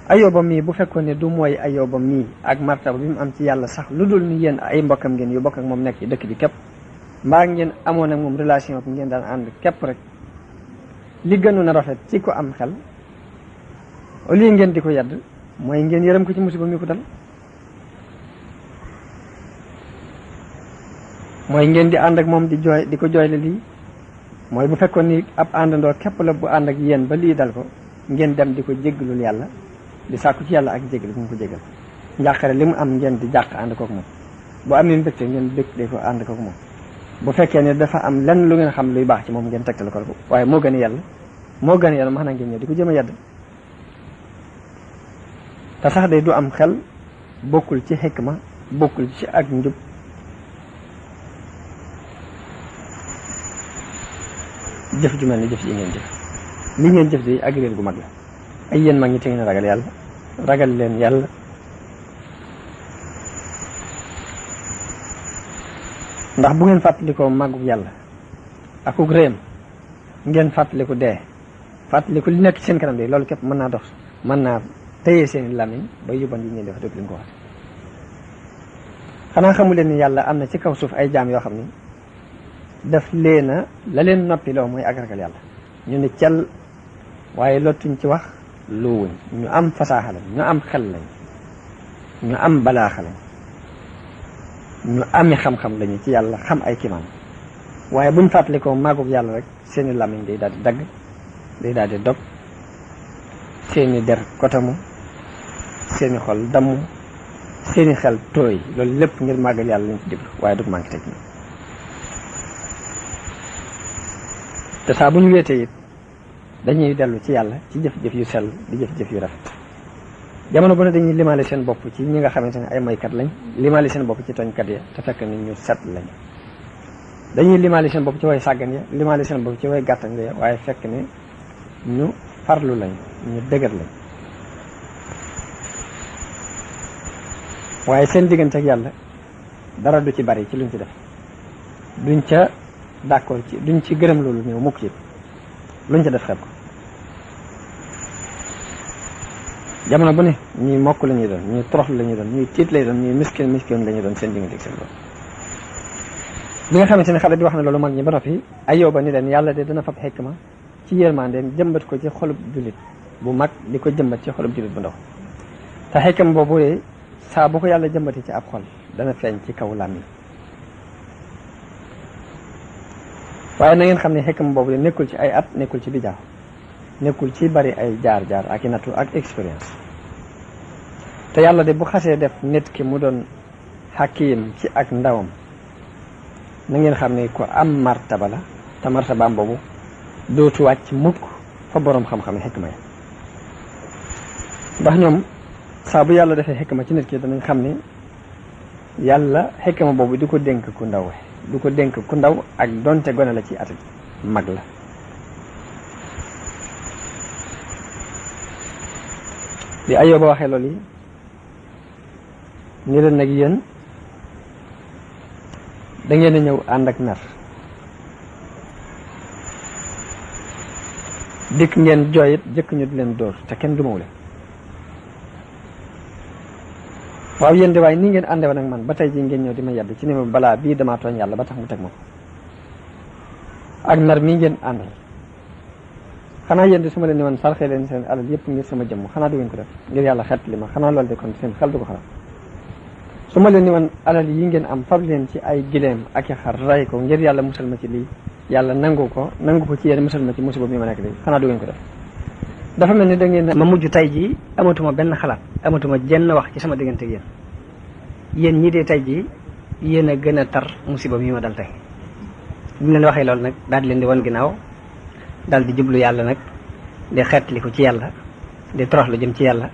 Ayóoba mii bu fekkoon ne du mooy Ayóoba mii ak martaba bi mu am ci yàlla sax lu dul ni yéen ay mbokkam ngeen yu bokk ak moom nekk ci dëkk bi képp mbaa ngeen amoon ak moom relation ak ngeen daan ànd képp rek li gënoon a rafet ci ko am xel au lieu ngeen di ko yedd mooy ngeen yërëm ko ci musiba mi ko dal mooy ngeen di ànd ak moom di jooy di ko jooyle lii mooy bu fekkoon ni ab àndandoo képp la bu ànd ak yéen ba lii dal ko ngeen dem di ko jéggalul yàlla di sàkku ci yàlla ak jéggal bu mu ko jéggal njàqare li mu am ngeen di jàq ànd kook moom bu am leen mbégte ngeen bég ko ànd kook moom bu fekkee ne dafa am lenn lu ngeen xam luy baax ci moom ngeen tegtal ko waaye moo gën a yàlla max na ngeen ñëw di ko jëm a yedd te sax de du am xel bokkul ci xikma bokkul ci ak njub jëf ju mel ni jëf ji ngeen jëf li ngeen jëf di ak réer gu mag la ay yéen mag ñi te ngeen ragal yàlla ragal leen yàlla ndax bu ngeen fàttalikoo màggug yàlla akuk réem ngeen fàttaliku dee fàttaliku li nekk ci seen kanam de loolu képp mën naa dox mën naa téye seen làmmiñ ba yóbban yi ngeen def dëgg leen ko wax xanaa xamu leen ni yàlla am na ci kaw suuf ay jaam yoo xam ni daf leena la leen noppi loo mooy ak ragal yàlla ñu ne cel waaye lottuñ ci wax luwuñ ñu am fasaaxa lañ ñu am xel lañ ñu am balaaxa lañ ñu ami xam-xam lañu ci yàlla xam ay kimaan waaye buñ fàttalikoo màggug yàlla rek seeni làmmiñ day daal di dagg day daal di dog seeni der kotamu seeni xol damm seeni xel tooy loolu lépp ngir màggal yàlla lañ ci jublu waaye dug manqué teg ñi te saa bu ñu weetee it dañuy dellu ci yàlla ci jëf-jëf yu sell di jëf-jëf yu rafet jamono bu ne dañuy limaale seen bopp ci ñi nga xamante ne ay moykat lañ limaale seen bopp ci tooñkat ya te fekk ni ñu set lañ dañuy limaale seen bopp ci way sàggan ya limaale seen bopp ci way gàttan ya waaye fekk ne ñu farlu lañ ñu dëgër lañ waaye seen diggante ak yàlla dara du ci bari ci luñ ci def duñ ca d'accord ci duñ ci gërëm loolu ñëw mukk ci luñ ca def xeeb ko jamono bu ne ñuy mokk la ñuy doon ñuy toroxlu la ñuy doon ñuy tiit lay doon ñuy miskin la ñuy doon seen diggante ak seen bopp li nga xamante ne xale bi wax na loolu mag ñi ba noppi Ayóoba ni leen yàlla de dana fab xikma ci yërmandeem jëmbat ko ci xolub jullit bu mag di ko jëmbat ci xolub jullit bu ndaw te xikma boobu de saa bu ko yàlla jëmbati ci ab xol dana feeñ ci kaw làmmiñ waaye na ngeen xam ne xikma boobu de nekkul ci ay at nekkul ci bijaaw nekkul ci bari ay jaar-jaar ak i nattu ak expérience te yàlla de bu xasee def nit ki mu doon xakiim ci ak ndawam na ngeen xam ne ko am martaba la te martabaam boobu dootu wàcc mukk fa boroom xam-xam xikma yi ndax ñoom saa bu yàlla defee xikma ci nit ki danañ xam ne yàlla xikma boobu du ko dénk ku ndaw du ko dénk ku ndaw ak donte gone la ci at mag la bi Ayóoba waxee loolu yi ni leen nag yéen da ngeen a ñëw ànd ak mer dikk ngeen jooyit jëkk ñu di leen dóor te kenn dumawu leen waaw yéen de waaye nii ngeen àndewoon nag man ba tey jii ngeen ñëw di ma yedd ci ni ma balaa bii damaa tooñ yàlla ba tax mu teg ma ko ak nar mii ngeen àndal xanaa yéen di su ma leen ni woon sarxee leen seen alal yëpp ngir sama jëmm xanaa du ngeen ko def ngir yàlla xet li ma xanaa loolu de kon seen xel du ko xalaat su ma leen ni woon alal yi ngeen am fab leen ci ay gileem ak i xar ray ko ngir yàlla musal ma ci lii yàlla nangu ko ci yéen musal ma ci musiba mi ma nekk lii xanaa du ngeen ko def dafa mel ni da ngeen ma mujj tey jii amatuma benn xalaat amatuma jenn wax ci sama diggante ak yéen ñii dee tey jii yéen a gën a tar musiba mi ma dal tey bi mu leen waxee loolu nag daal di leen di wan ginnaaw daal di jublu yàlla nag di xeetli ko ci yàlla di toroxlu jëm ci yàlla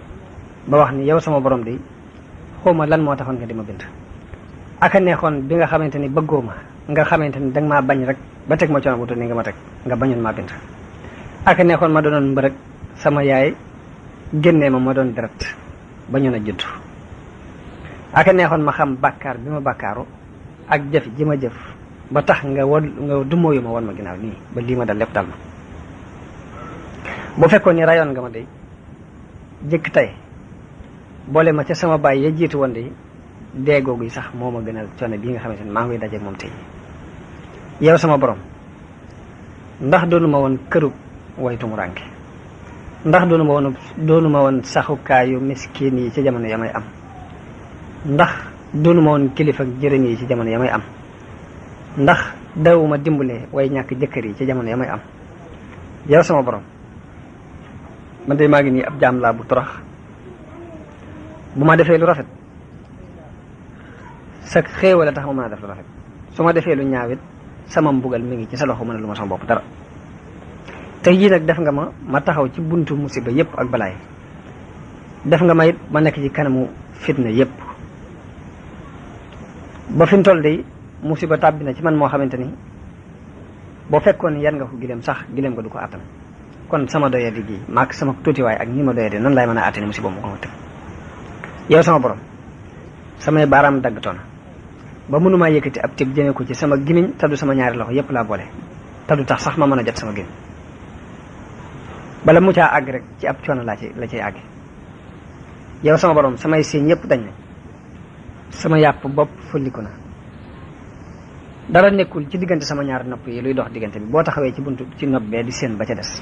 ba wax ni yow sama borom di xawma lan moo taxoon nga di ma bind aka neexoon bi nga xamante ni bëggoo ma nga xamante ni danga maa bañ rek ba teg ma coono bu ni nga ma teg nga bañoon maa bind aka neexoon ma doonoon mbërëg sama yaay génnee ma doon deret bañoon a judd aka neexoon ma xam bàkkaar bi ma bàkkaaru ak jëf ji ma jëf ba tax nga dumóoyu ma wan ma ginnaaw nii ba lii ma dal lépp dal ma bu fekkoon ni rayoon nga ma day jëkk tey boole ma ca sama baay ya jiitu woon de dee googu yi sax moo ma gënal coono bii nga xamante ne maa ngi daje moom tey yow sama borom ndax doonu ma woon kërub waytu mu rànke ndax doonu ma woon saxukaayu miskin yi ci jamono ya may am ndax doonu ma woon kilifa jërëm yi ci jamono ya may am ndax dawuma dimbale way ñàkk jëkkër yi ci jamono ya may am yow sama borom man de maa ngi nii ab jaam laa bu torox bu ma defee lu rafet sa xéewal a tax ma mën a def lu rafet su ma defee lu ñaawit sama mbugal mi ngi ci sa loxo mën a lu ma sama bopp dara tey jii nag def nga ma taxaw ci buntu musiba yépp ak balaay def nga ma it ma nekk ci kanamu fitna yépp ba fi mu toll de musiba tàbbi na ci man moo xamante ni boo fekkoon yan nga ko gileem sax gileem nga du ko àttan kon sama doye di gi maak sama tuutiwaay ak ñi ma doye di nan laay mën a àttani musiba mu ko ma teg yow sama borom samay baaraam daggtoon ba mënumaa yëkkati ab tib jëme ko ci sama gimiñ te du sama ñaari loxo yépp laa boole te du tax sax ma mën a jot sama gimiñ bala mu caa àgg rek ci ab coono la cay àgg yow sama borom samay siiñ yépp dañ nañ sama yàpp bopp fulliku na dara nekkul ci diggante sama ñaari nopp yi luy dox diggante bi boo taxawee ci buntu ci nopp bee di seen ba ca des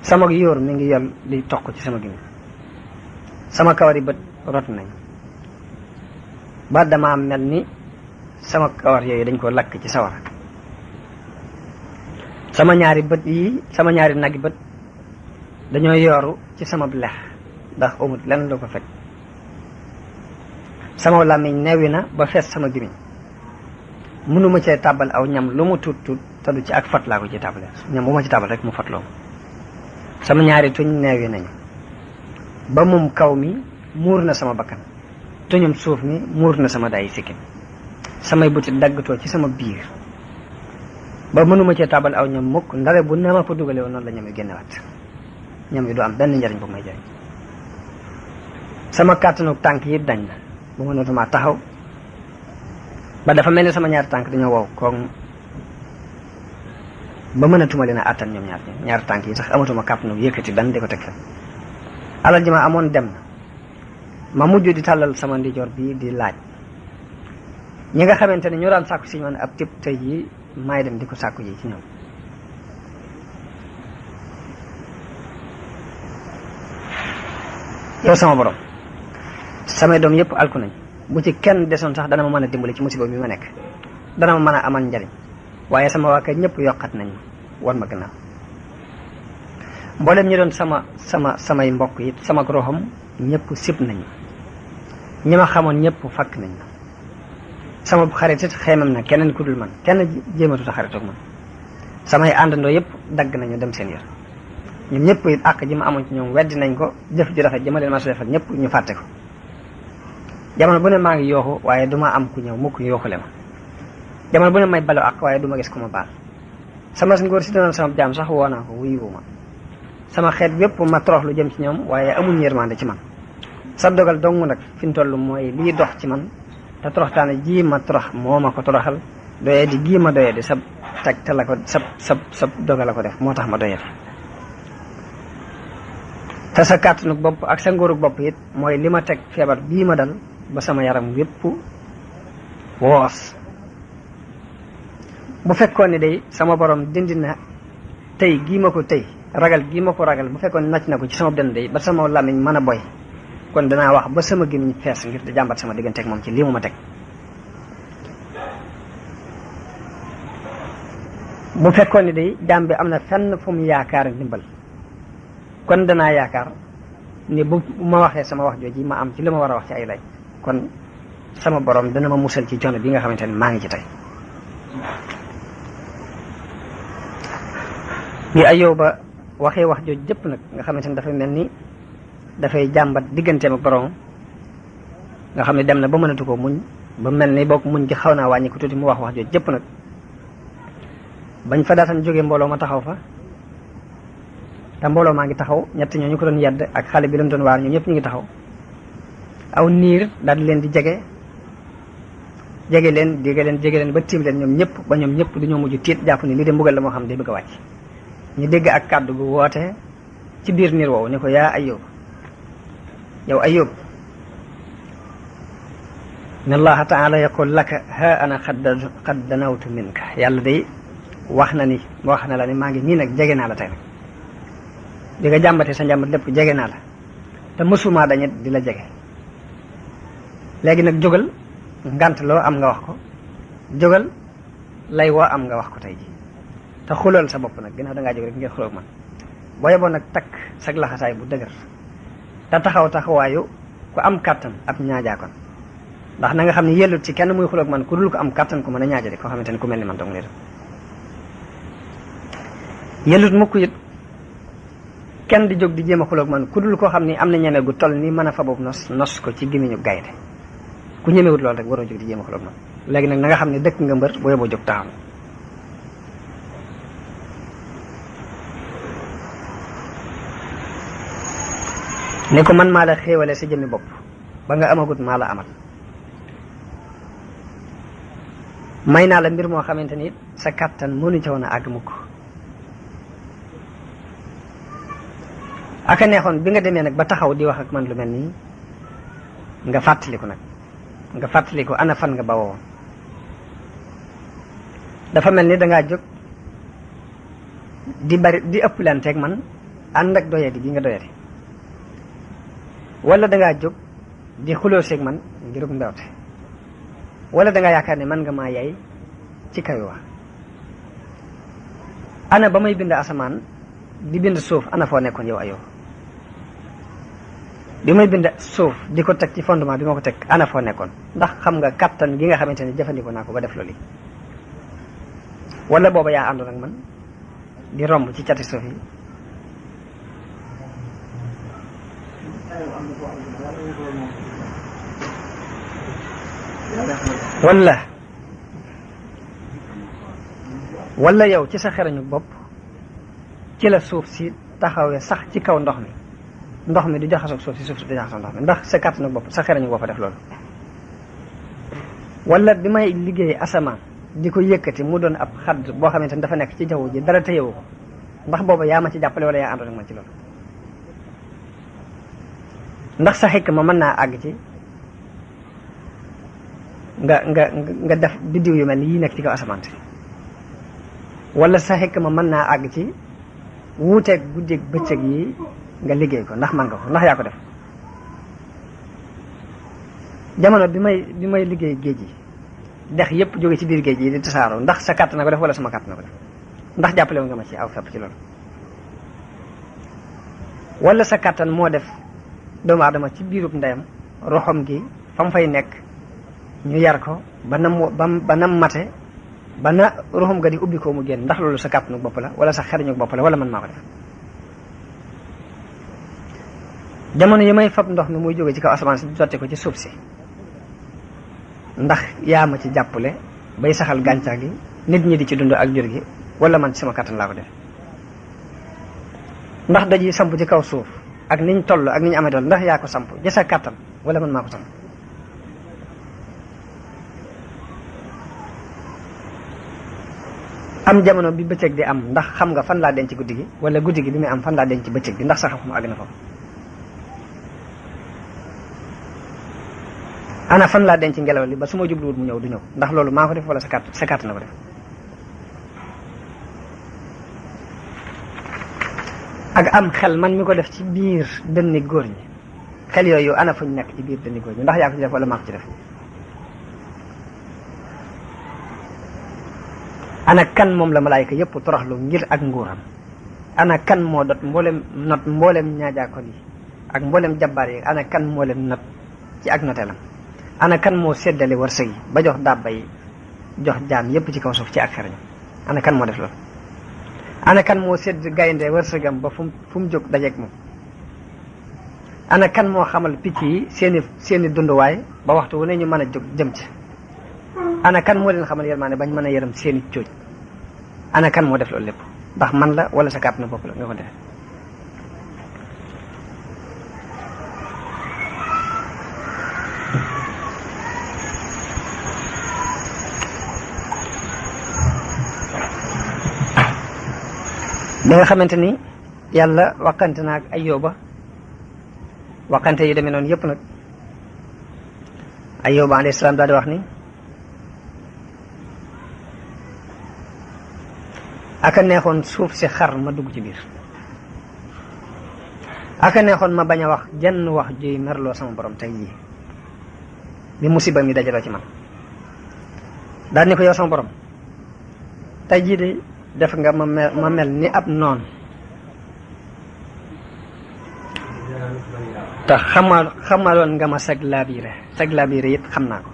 sama yóor mi ngi yol di toq ci sama gimiñ sama kawari bët rot nañ ba dama mel ni sama kawar yooyu dañ ko lakk ci sawara sama ñaari nagi bët dañoo yooru ci sama lex ndax amut lenn lu ko fekk sama làmmiñ neewi na ba fees sama gimiñ mënuma cee tàbbal aw ñam lu mu tuut te du ci ak fat laa ko ci tàbbale ñam bu ma ci tàbbal rek mu fatloo sama ñaari tuñ neewi nañu ba mum kaw mi muur na sama bakkan tuñum suuf mi muur na sama dayi sikkim samay buti daggatoo ci sama biir ba mënuma cee tàbbal aw ñam mukk ndare bu ne ma fa dugale woon noonu la ñam yu génnewaat ñam yi du am benn njariñ bu may jariñ sama kàttanu tànk yi dañ na bu mënatuma taxaw ba dafa mel ni sama ñaari tànk dañoo wow koŋ ba mënatuma leen a àttan ñoom ñaari tànk yi sax amatuma kàttanu yëkkati ban di ko teg fa alal ji ma amoon dem na ma mujj di tàllal sama ndijoor bii di laaj ñi nga xamante ne ñoo daan sàkku si man ab tib tey yi maay dem di ko sàkku ji ci ñoom yow sama borom samay doom yépp alku nañ bu ci kenn desoon sax dana ma mën a dimbali ci musiba bi ma nekk dana ma mën a amal njariñ waaye sama waa kër ñëpp yokkat nañ wan ma gannaaw mboolem ñi doon samay mbokk yi sama roxam ñëpp sib nañu ñi ma xamoon ñëpp fakk nañ ma sama xarit it xeemam na keneen ku dul man kenn jéematuta xaritoog man samay àndandoo yëpp dagg nañu dem seen yor ñoom ñëpp it àq ji ma amoon ci ñoom weddi nañ ko jëf ji rafet ji ma leen ma su defal ñëpp ñu fàtte ko jamono bu ne maa ngi yooxu waaye du ma am ku ñëw mukk yooxule ma jamono bu ne may balu àq waaye du ma gis ku ma baal sama ngóor si doon sama jaam sax woo naa ko wuyuwu ma sama xeet bépp ma torox lu jëm ci ñoom waaye amuñ yërmande ci man sa dogal dong nag fi mu toll mooy lii dox ci man te toroxtaane ji ma torox moo ma ko toroxal doyee di gii ma doyee di sa teg te la ko sa dogal la ko def moo tax ma doyee te sa kàttanug bopp ak sa ngóorug bopp it mooy li ma teg feebar bii ma dal ba sama yaram wépp woos bu fekkoon ne day sama borom dindi na tey gii ma ko tey ragal gii ma ko ragal bu fekkoon nacc na ko ci sama dënn day ba sama làmmiñ mën a boy kon danaa wax ba sama gémmiñ fees ngir di jàmbat sama digganteeg moom ci lii mu ma teg. bu fekkoon ni day jaam bi am na fenn fu mu yaakaar ndimbal kon danaa yaakaar ni bu ma waxee sama wax jooji ma am ci li ma war a wax ci ay lay kon sama borom dana ma musal ci coono bi nga xamante ne maa ngi ci tey. bi Ayyuba waxee wax jooju jëpp nag nga xamante ne dafay mel ni dafay jàmbat digganteem ak borom nga xam ne dem na ba mënatu ko muñ ba mel ni bokk muñ gi xaw naa wàññi ko tuuti mu wax jooju jëpp nag bañ fa daatan jógee mbooloo ma taxaw fa te mbooloo maa ngi taxaw ñett ñoo ñu ko doon yedd ak xale bi leen doon waar ñoom ñëpp ñu ngi taxaw aw niir daal di leen di jege leen ba tiim leen ñoom ñëpp dañoo mujj tiit jàpp ni lii de mbugal la moo xam day bëgg a wàcc ñu dégg ak kàddu gu woote ci biir niir woowu ne ko yaa Ayyub yow Ayyub inna allaha taala yaqul laka ha ana qad danawtu minka yàlla day wax na la ni maa ngi nii nag jege naa la tey nag di nga jàmbatee sa njàmbat lépp jege naa la te mësuma dañet di la jege léegi nag jógal ngant loo am nga wax ko jógal lay woo am nga wax ko tey ji te xulool sa bopp nag ginnaaw dangaa jóg rek ngir xuloog man boo yeboon nag takk sag laxasaay bu dëgër te taxawaayu ku am kàttan ab ñaajaakoon ndax na nga xam ne yellut ci kenn muy xuloog man ku dul ko am kàttan ku mën a ñaaja de koo xamante ne ku mel ni man dong lay def yellut mukk it kenn di jóg di jéem a xuloog man ku dul koo xam ni am na ñeme gu toll ni mën a fa boobu nos ko ci gémmiñu gaynde ku ñemewut loolu rek waroo jóg di jéem a xuloog man léegi nag na nga xam ne dëkk nga mbër boo yeboo jóg taxaw ne ko man maa la xéewale sa jëmmi bopp ba nga amagut maa la amal may naa la mbir moo xamante ni sa kàttan mënu ca woon a àgg mukk aka neexoon bi nga demee nag ba taxaw di wax ak man lu mel nii nga fàttaliku ana fan nga bawoo dafa mel ni dangaa jóg di ëpplanteeg man ànd ak doyadi gi nga doyadi wala dangaa jóg di xulóoseeg man ngirug mbewte wala dangaa yaakaar ne man nga maa yay ci kaw wax ana ba may bind asamaan di bind suuf ana foo nekkoon yow Ayyub bi may bind suuf di ko teg ci fondement bi ma ko teg ana foo nekkoon ndax xam nga kattan gi nga xamante ne jëfandikoo naa ko ba def loolu wala booba yaa àndoon ak man di romb ci cati suuf yi wala yow ci sa xerañu bopp ci la suuf si taxawee sax ci kaw ndox mi du jaxasoog suuf si suuf si du jaxasoog ndox mi ndax sa kàttanu bopp sa xerañu bopp def loolu wala bi may liggéey asamaan di ko yëkkati mu doon ab xadd boo xamante ni dafa nekk ci jaww ji dara téyewu ko ndax booba yaa ma ci jàppale wala yaa àndoon ak man ci loolu ndax sa xikk ma mën naa àgg ci nga def biddiw yu mel ni yi nekk ci kaw asamaan si wala sa xikk ma mën naa àgg ci wuuteeg guddeeg bëccëg yi nga liggéey ko ndax man nga ko ndax yaa ko def jamono bi may liggéey géej gi dex yépp jóge ci biir géej gi di tasaaroo ndax sa kàtt na ko def wala sama kàtt na ko def ndax jàppale nga ma ci aw fepp ci loolu wala sa kàttan moo def doomu aadama ci biirub ndeyam roxom gi fa mu fay nekk ñu yar ko ba nam mate ba na roxom ga di ubbi ko mu génn ndax loolu sa kàttanu bopp la wala sa xeriñu bopp la wala man maa ko def jamono yi may fab ndox mi muy jóge ci kaw asamaan si di sotti ko ci suuf si ndax yaa ma ci jàppale bay saxal gàncax gi nit ñi di ci dund ak jur gi wala man ci sama kàttan laa ko def ndax daji samp ci kaw suuf ak niñ toll ak niñ amee doon ndax yaa ko samp ci sa kàttan wala man maa ko samp am jamono bi bëccëg di am ndax xam nga fan laa denc guddi gi wala guddi gi bi muy am fan laa denc bëccëg bi ndax sa xam-xam àgg na foofu ana fan laa denc ngelaw li ba su ma jubluwut mu ñëw du ñëw ndax loolu maa ko def wala sa kàtt na ko def ak am xel man mi ko def ci biir dënni góor ñi xel yooyu ana fuñ nekk ci biir dënni góor ñi ndax yaa ko ci def wala maa ko ci def ana kan moom la malaayka yëpp toroxlu ngir ak nguuram ana kan moo not mboolem ñaajaakon yi ak mboolem jabbaar yi ana kan moo leen not ci ak noteelam ana kan moo séddale wërsëg yi ba jox dàbba yi jox jaam yëpp ci kaw suuf ci ak xarañ ana kan moo def loolu ana kan moo sédd gaynde wërsëgam ba fu mu jóg dajeeg moom ana kan moo xamal picc yi seeni dunduwaay ba waxtu wu ne ñu mën a jóg jëm ci ana kan moo leen xamal yërmaane bañ mën a yërëm seeni cooj ana kan moo def loolu lépp ndax man la wala sa kàpp na bopp la nga ko defee bi nga xamante ni yàlla waxante na ak Ayyuba waxante yu demee noonu yëpp nag Ayyuba alayhi salaam daal di wax ni aka neexoon suuf si xar ma dugg ci biir aka neexoon ma bañ a wax jenn wax juy merloo sama borom tey jii bi musiba mi dajaloo ci man daal ni ko yow sama borom tey jii de def nga ma mel ni ab noon te xamaloon nga ma sag laabiire it xam naa ko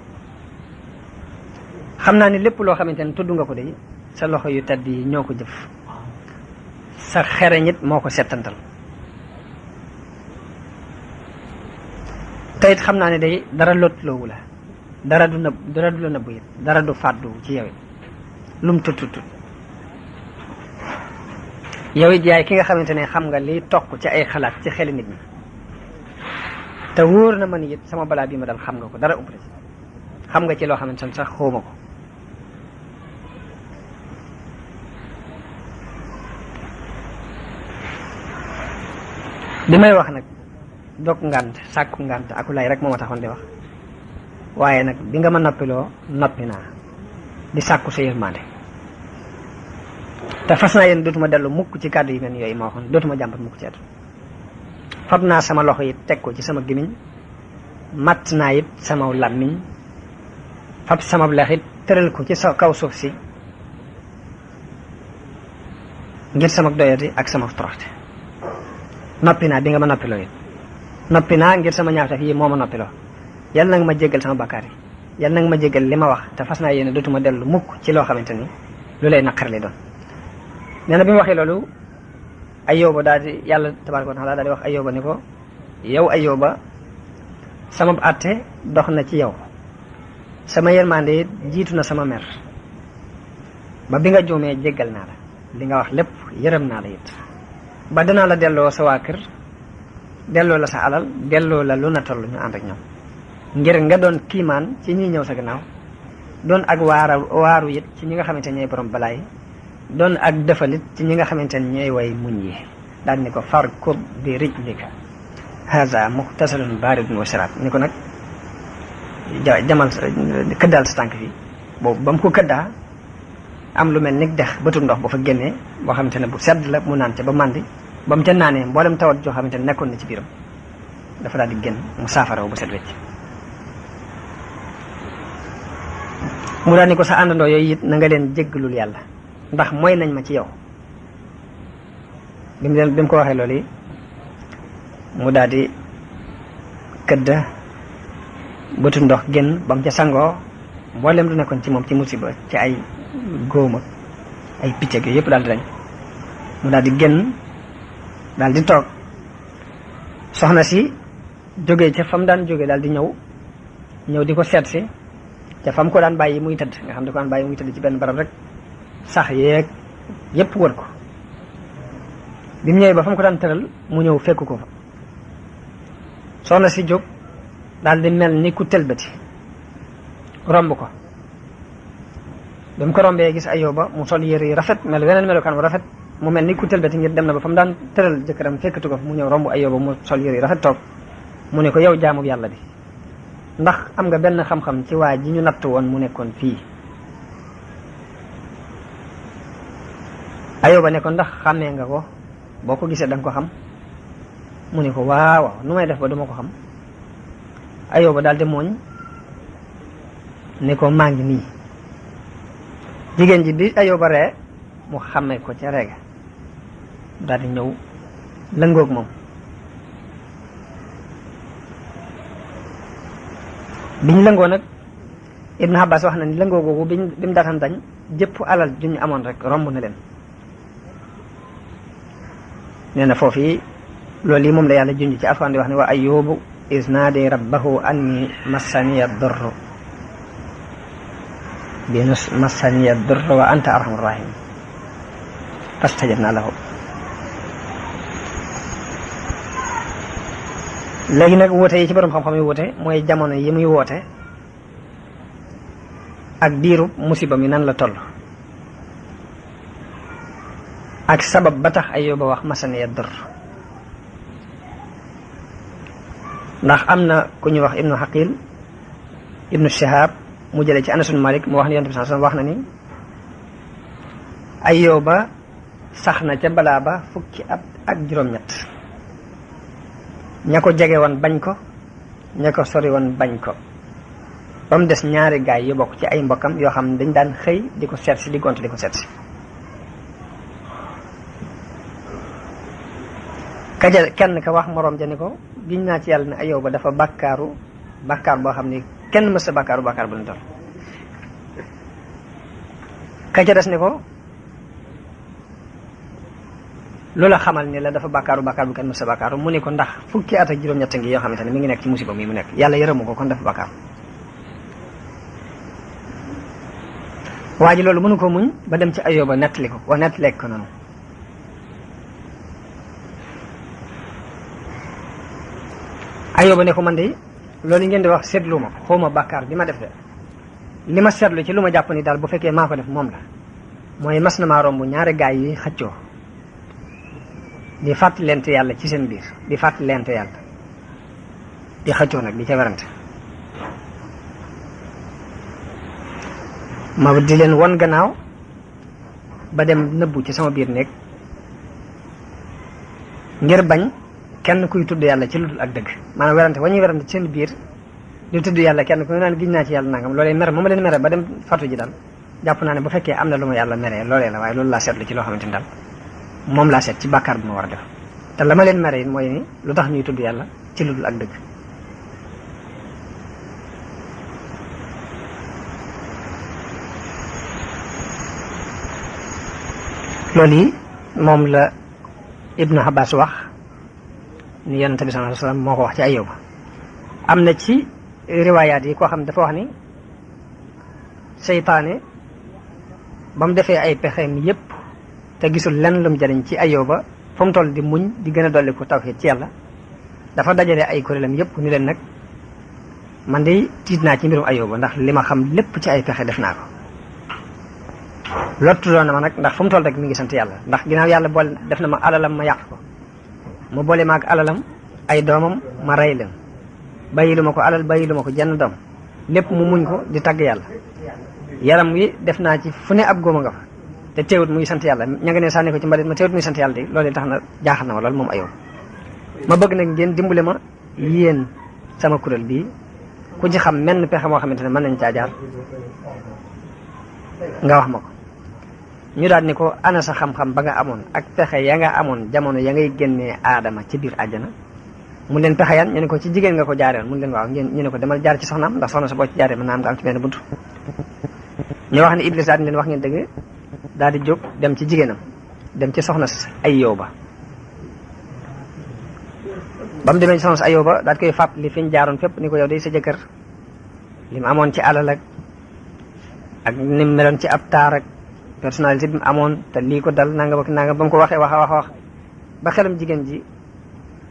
xam naa ni lépp loo xamante ne tudd nga ko de sa loxo yu tedd yi ñoo ko jëf sa xereñ it moo ko settantal te it xam naa ne day dara lotloowu la dara du la nëbbu it dara du fàddu ci yow it lum tut yow it yaay ki nga xamante ne xam nga liy toq ci ay xalaat ci xeli nit ñi te wóor na ma ni it sama balaa bii ma dal xam nga ko dara umpale ci xam nga ci loo xamante ne sax xawma ko li may wax nag dog ngànt sàkku ngànt aku lay rek moo ma taxoon di wax waaye nag bi nga ma noppiloo noppi naa di sàkku sa yërmande te fas naa yéen dootuma dellu mukk ci kàddu yi mel yooyu ma waxoon dootuma jàmbat mukk ci atu fab naa sama loxo yi teg ko ci sama gémmiñ matt naa it sama làmmiñ fab sama lex it tëral ko ci sa kaw suuf si ngir sama doyati ak sama toroxte noppi naa bi nga ma noppiloo it noppi naa ngir sama ñaawtaf yi moo ma noppiloo yal na nga ma jéggal sama bakkaar yi yal na nga ma jéggal li ma wax te fas naa yéene dootuma dellu mukk ci loo xamante ni lu lay naqar li doon nee na bi mu waxee loolu Ayyuba daal di yàlla tabaaraka wa taala daal di wax Ayyuba ni ko yow Ayyuba sama àtte dox na ci yow sama yërmande jiitu na sama mer ba bi nga juumee jéggal naa la li nga wax lépp yërëm naa la it ba danaa la delloo sa waa kër delloo la sa alal delloo la lu na toll ñu ànd ak ñoom ngir nga doon kiimaan ci ñi ñëw sa gannaaw doon ak waaru it ci ñi nga xamante ne ñooy borom balaay doon ak defalit ci ñi nga xamante ne ñooy way muñ yi daal ni ko farkub bi rijlika haza muxtasalun baridun wa sharaab ni ko nag jamal këddaal sa tànk fii boobu ba mu ko këddaa am lu mel ni dex bëtu ndox bu fa génnee boo xamante ne bu sedd la mu naan ca ba màndi ba mu ca naanee mboolem tawat joo xamante ne nekkoon na ci biiram dafa daal di génn mu saafaraw bu set wecc mu daal ni ko sa àndandoo yooyu it na nga leen jéggalul yàlla ndax mooy nañ ma ci yow bi mu ko waxee loolu yi mu daal di këdd bëtu ndox génn ba mu ca sangoo mboolem lu nekkoon ci moom ci musiba ci ay góom ak ay picc ak yooyu yëpp daal di dañ mu daal di génn daal di toog soxna si jógee ca fa mu daan jógee daal di ñëw di ko seet si ca fa mu ko daan bàyyi muy tëdd nga xam ne ko daan bàyyi muy tëdd ci benn barab rek sax yeeg yëpp wër ko bi mu ñëwee ba fa mu ko daan tëral mu ñëw fekk ko fa soxna si jóg daal di mel ni ku tëlbati romb ko ba mu ko rombee gis Ayyuba mu sol yére yu rafet mel weneen melokaan bu rafet mu mel ni ku tëlbati ngir dem na ba fa mu daan tëral jëkkëram fekkatu ko mu ñëw romb Ayyuba mu sol yére yu rafet toog mu ne ko yow jaamu yàlla bi ndax am nga benn xam-xam ci waa ji ñu natt woon mu nekkoon fii Ayyuba ne ko ndax xàmmee nga ko boo ko gisee da nga ko xam. mu ne ko waaw nu may def ba duma ko xam. Ayóoba daal di mooñ ne ko maa ngi nii. jigéen ji bi Ayóoba ree mu xàmmee ko ca reega daal di ñëw lëngoog moom. biñ lëngoo nag Ibn Abbas wax na ni lëngoo googu bi mu daataan dañ jëpp alal ju ñu amoon rek romb na leen. nee na foofu loolu yi moom la yàlla junj ci Alxuraan di wax ne wa Ayyubu iz naadi rabbahu anni massaniya durru massaniya durru wa anta arhamur rahim fastajabna lahu. léegi nag woote yi ci borom xam-xam yi woote mooy jamono yi muy woote ak diiru musiba mi nan la toll ak sabab ba tax Ayóoba wax masaniya dur. ndax am na ku ñuy wax ibnu Xaqil ibnu Shihab mu jëlee ci Anas ibn Malik mu wax ni Yonent bi sallallahu alayhi wasallam wax na ni Ayóoba sax na ca balaa ba fukki at ak juróom-ñett. ña ko jege woon bañ ko ña ko sori woon bañ ko ba mu des ñaari gaay yu bokk ci ay mbokkam yoo xam ne dañ daan xëy di ko seet si di gont di ko seet si. kaja kenn ka wax moroom ja ni ko giñ naa ci yàlla ne Ayóoba dafa bàkkaar boo xam ni kenn mës a bàkkaaru bàkkaar bu ñu toll. kaja des ni ko loola xamal ni la dafa bàkkaaru bàkkaar bu kenn mës a bàkkaaru mu ne ko ndax fukki at ak juróom-ñett ngi yoo xamante ne mi ngi nekk ci musiba mi mu nekk yàlla yërëmu ko kon dafa bàkkaar. waa ji loolu mënu ko muñ ba dem ci Ayóoba nettali ko wax nettali ko noonu. Ayóoba ne ko man de loolu ngeen di wax seetlu ma ko xawma bàkkaar bi ma def de li ma seetlu ci lu ma jàpp ni daal bu fekkee maa ko def moom la mooy mas na maa romb ñaari gaay yi xëccoo di fàttalente yàlla ci seen biir di fàttalente yàlla di xëccoo nag di ca werante ma di leen won gannaaw ba dem nëbbu ci sama biir néeg ngir bañ kenn kuy tudd yàlla ci lu dul ak dëgg maanaam werante wa ñuy werante ci seen biir di tudd yàlla kenn ku naan giñ naa ci yàlla nangam loolee mere ma leen mere ba dem fatu ji daal jàpp naa ne bu fekkee am na lu ma yàlla meree loolee la waaye loolu laa seetlu ci loo xamante ni daal moom laa seet ci bàkkaar bu ma war a def te la ma leen mere it mooy ni lu tax ñuy tudd yàlla ci lu dul ak dëgg. loolu yi moom la Ibnu Abbas wax ni Yonent bi sallallahu alayhi wasallam moo ko wax ci Ayóoba. am na ci riwaayaat yi koo xam dafa wax ni seytaane ba mu defee ay pexeem yépp te gisul lenn lu mu jariñ ci Ayóoba fa mu toll di muñ di gën a dolli ko tawhiid ci yàlla dafa dajale ay kuréelam yépp ni leen nag man de tiit naa ci mbirum Ayóoba ndax li ma xam lépp ci ay pexe def naa ko lottu doon na ma nag ndax fu mu toll rek mi ngi sant yàlla ndax ginnaaw yàlla boole def na ma alalam ma yàq ko mu boole ma ak alalam ay doomam ma rey leen bàyyilu ma ko alal bàyyilu ma ko jenn doom lépp mu muñ ko di tagg yàlla yaram wi def naa ci fu ne ab góoma nga fa te teewut muy sant yàlla ña nga ne sànni ko ci mbalit ma teewut muy sant yàlla de loolu tax na jaaxal na ma loolu moom Ayóoba ma bëgg nag ngeen dimbale ma yéen sama kuréel bii ku ci xam menn pexe moo xamante ne mën nañ caa jaar nga wax ma ko ñu daal ni ko ana sa xam-xam ba nga amoon ak pexe ya nga amoon jamono ya ngay génnee aadama ci biir àjjana mun leen pexe yan ñu ne ko ci jigéen nga ko jaareel mun leen waaw ngeen ñu ne ko demal jaar ci soxnaam ndax soxna sa boo ci jaaree mën naa am nga am ci benn buntu ñu wax ne Iblis daal di leen wax ngeen dëgg daal di jóg dem ci jigéenam dem ci soxna si Ayóoba ba mu demee ci soxna si Ayóoba daal di koy fàpp li fi ñu jaaroon fépp ni ko yow day sa jëkkër li mu amoon ci alal ak ni mu meloon ci ab taar ak personnalité bi mu amoon te lii ko dal nanga ba mu ko waxee wax ba xelam jigéen ji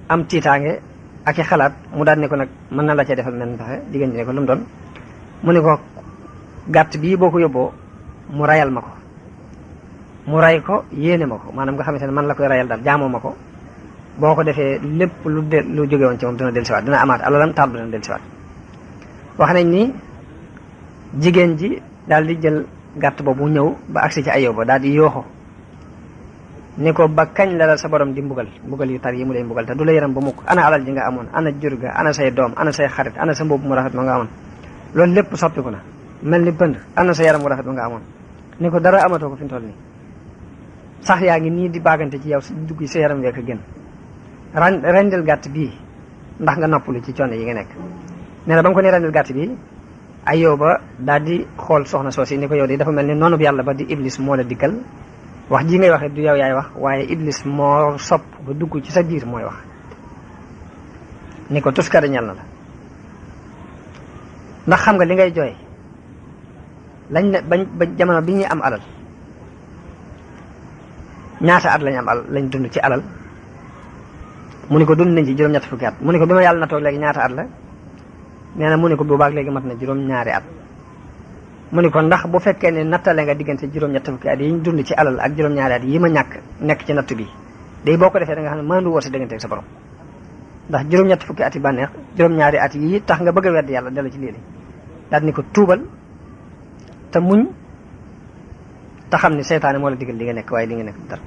am tiitaange ak i xalaat mu daal ne ko nag mën na la cee defal mel pexe jigéen ji ne ko lu mu doon mu ne ko gàtt bii boo ko yóbboo mu rayal ma ko mu ray ko yéene ma ko maanaam nga xamante ne man la koy rayal daal jaamoo ma ko boo ko defee lépp lu jóge woon ci moom dina dellusiwaat dina amaat alalam taal dina dellusiwaat wax nañ ni jigéen ji daal di jël gàtt boobu ñëw ba agsi ci Ayóoba daal di yooxo ni ko ba kañ la sa borom di mbugal yu tar yi mu lay mbugal te du la yaram ba mukk ana alal ji nga amoon ana jur ga ana say doom ana say xarit ana sa mbubb mu rafet ma nga amoon loolu lépp soppiku na mel ni pënd ana sa yaram mu rafet ma nga amoon ni ko dara amatoo ko fi mu toll nii sax yaa ngi nii di baagante ci yow dugg sa yaram week a gën rendil gàtt bii ndax nga noppalu ci coono yi nga nekk nee na ba nga ko ne rendil gàtt bii Ayyuba daal di xool soxna soosi ni ko yow de dafa mel ni noonu yàlla ba di iblis moo la dikkal wax ji ngay waxee du yow yaay wax waaye iblis moo sopp ba dugg ci sa biir mooy wax ni ko tuskare ñal na la ndax xam nga li ngay jooy lañ ne ba jamono bi ñuy am alal ñaata at lañ am alal lañ dund ci alal mu ni ko dund nañ ci juróom-ñett fukki at mu ni ko bi ma yàlla na toog léegi ñaata at la nee na mu ni ko boobaag léegi mat na juróom-ñaari at mu ni ko ndax bu fekkee ne nattale nga diggante juróom-ñett fukki at yi ñu dund ci alal ak juróom-ñaari at yi ma ñàkk nekk ci natt bi day boo ko defee da nga xam ne maandu woo sa diggante ak sa borom ndax juróom-ñett fukki at yi bànneex juróom-ñaari at yi tax nga bëgg a wedd yàlla dellu ci lii daal ni ko tuubal te muñ te xam ne seytaane moo la digal li nga nekk waaye li nga nekk dara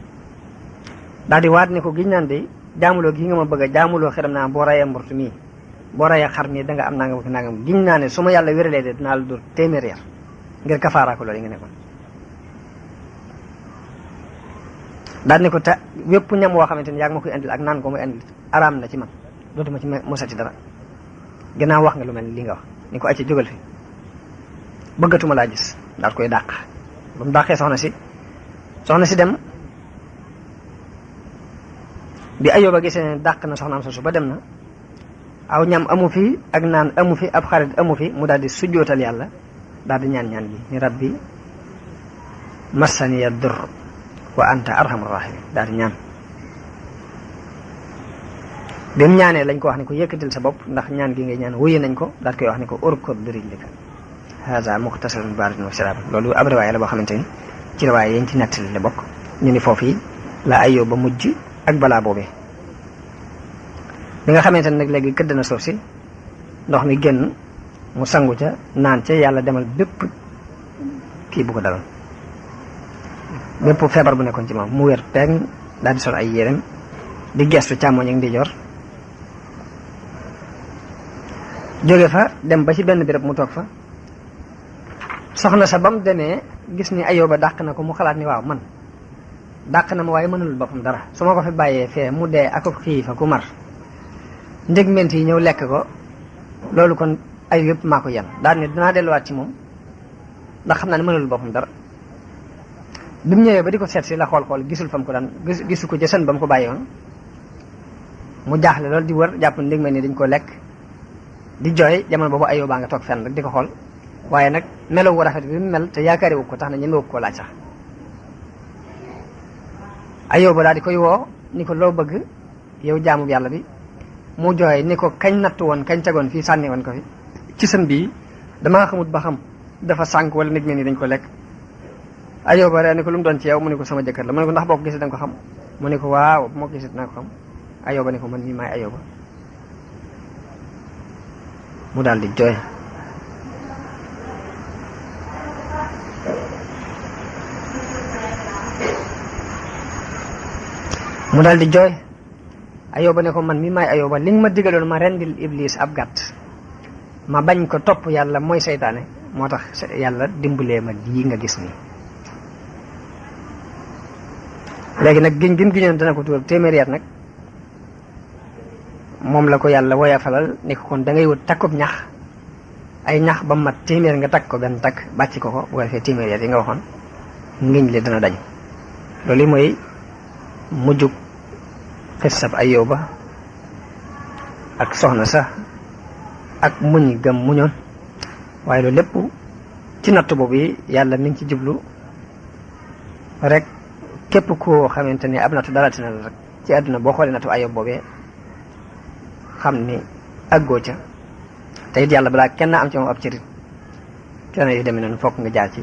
daal di waat ni ko giñ naan de jaamuloo gi nga ma bëgg a jaamuloo xeram naa boo rayee mbortu mii boo rayee xar mii da nga am nangam ak nangam giñ naa ne su ma yàlla wéralee de dinaa la dóor téeméer yar ngir kafaara ko loolu yi nga nekkoon daal ni ko te wépp ñam woo xamante ni yaa ngi ma koy indil ak naan ko muy indil araam na ci man dootuma ci mosati dara gannaaw wax nga lu mel ni li nga wax ni ko acca jógal fi bëggatuma laa gis daal koy dàq ba mu dàqee soxna si dem bi Ayyuba gisee ne dàq na soxnaam soosu ba dem na aw ñam amu fi ak naan amu fi ab xarit amu fi mu daal di sujjootal yàlla daal di ñaan bi ni rabbi massaniya dur wa anta arhamur rahimin daal di ñaan bi mu ñaanee lañ ko wax ni ko yëkkatil sa bopp ndax ñaan gi ngay ñaan wuyu nañ ko daal koy wax ni ko urkod birijlika haza muxtasalun baridun wa sharaab loolu ab riwaaya la boo xamante ni ci riwaaya yañ ci nettali la bokk ñu ni foofu yi la Ayyuba mujj ak balaa boobee bi nga xamante ne nag léegi këdd na suuf si ndox mi génn mu sangu ca naan ca yàlla demal bépp kii bu ko daloon bépp feebar bu nekkoon ci moom mu wér peeg daal di sol ay yérem di gestu càmmoñ ak ndijoor jóge fa dem ba ci benn béréb mu toog fa soxna sa ba mu demee gis ni Ayyuba dàq na ko mu xalaat ni waaw man dàq na ma waaye mënul boppam dara su ma ko fi bàyyee fee mu dee ak xiifa ku mar ndégment yi ñëw lekk ko loolu kon ay yëpp maa ko yan daal ni dinaa delluwaat ci moom ndax xam naa ne mënul boppam dara bi mu ñëwee ba di ko seet si la xool gisul fam ko daan gisu ko jësan ba mu ko bàyyi woon mu jaaxle loolu di wër jàpp ndégment ni dañ ko lekk di jooy jamono boobu Ayyuba nga toog fenn rek di ko xool waaye nag melaw wu rafet bi mu mel te yaakaari wu ko tax na ñemewu ko laaj sax Ayyuba daal di koy woo ni ko loo bëgg yow jaamu yàlla bi mu jooy ni ko kañ natt woon kañ tegoon fii sànni woon ko fi ci sën bii damaa xamut ba xam dafa sànk wala nit ni dañ ko lekk Ayyuba rek ni ko lu mu doon ci yow mu ne ko sama jëkkër la mu ne ko ndax boo ko gisee da nga ko xam mu ne ko waaw bu ma ko gisee dinaa ko xam Ayyuba ni ko man mii maay Ayyuba mu daal di jooy Ayyuba ne ko man mii maay Ayyuba li nga ma digaloon ma rendil iblis ab gàtt ma bañ ko topp yàlla mooy seytaane moo tax yàlla dimbalee ma lii nga gis nii léegi nag giñ gim giñoon dana ko tuur téeméeri at nag moom la ko yàlla woyafalal ni ko kon da ngay wut takkub ñax ay ñax ba mat téeméer nga takk ko benn takk bàcc ko bu ko defee téeméeri at yi nga waxoon ngiñ li dana dañ loolu mooy mujjug xissab Ayyuba ak soxna sa ak muñ gëm muñoon waaye loolu lépp ci natt boobu yi yàlla mi ngi ci jublu rek képp koo xamante ni ab nattu dara tina la rek ci àdduna boo xoolee nattu Ayyuba boobee xam ni àggoo ca te it yàlla balaa kenn am ci moom ab cërit kenn yu demee noonu fokk nga jaar ci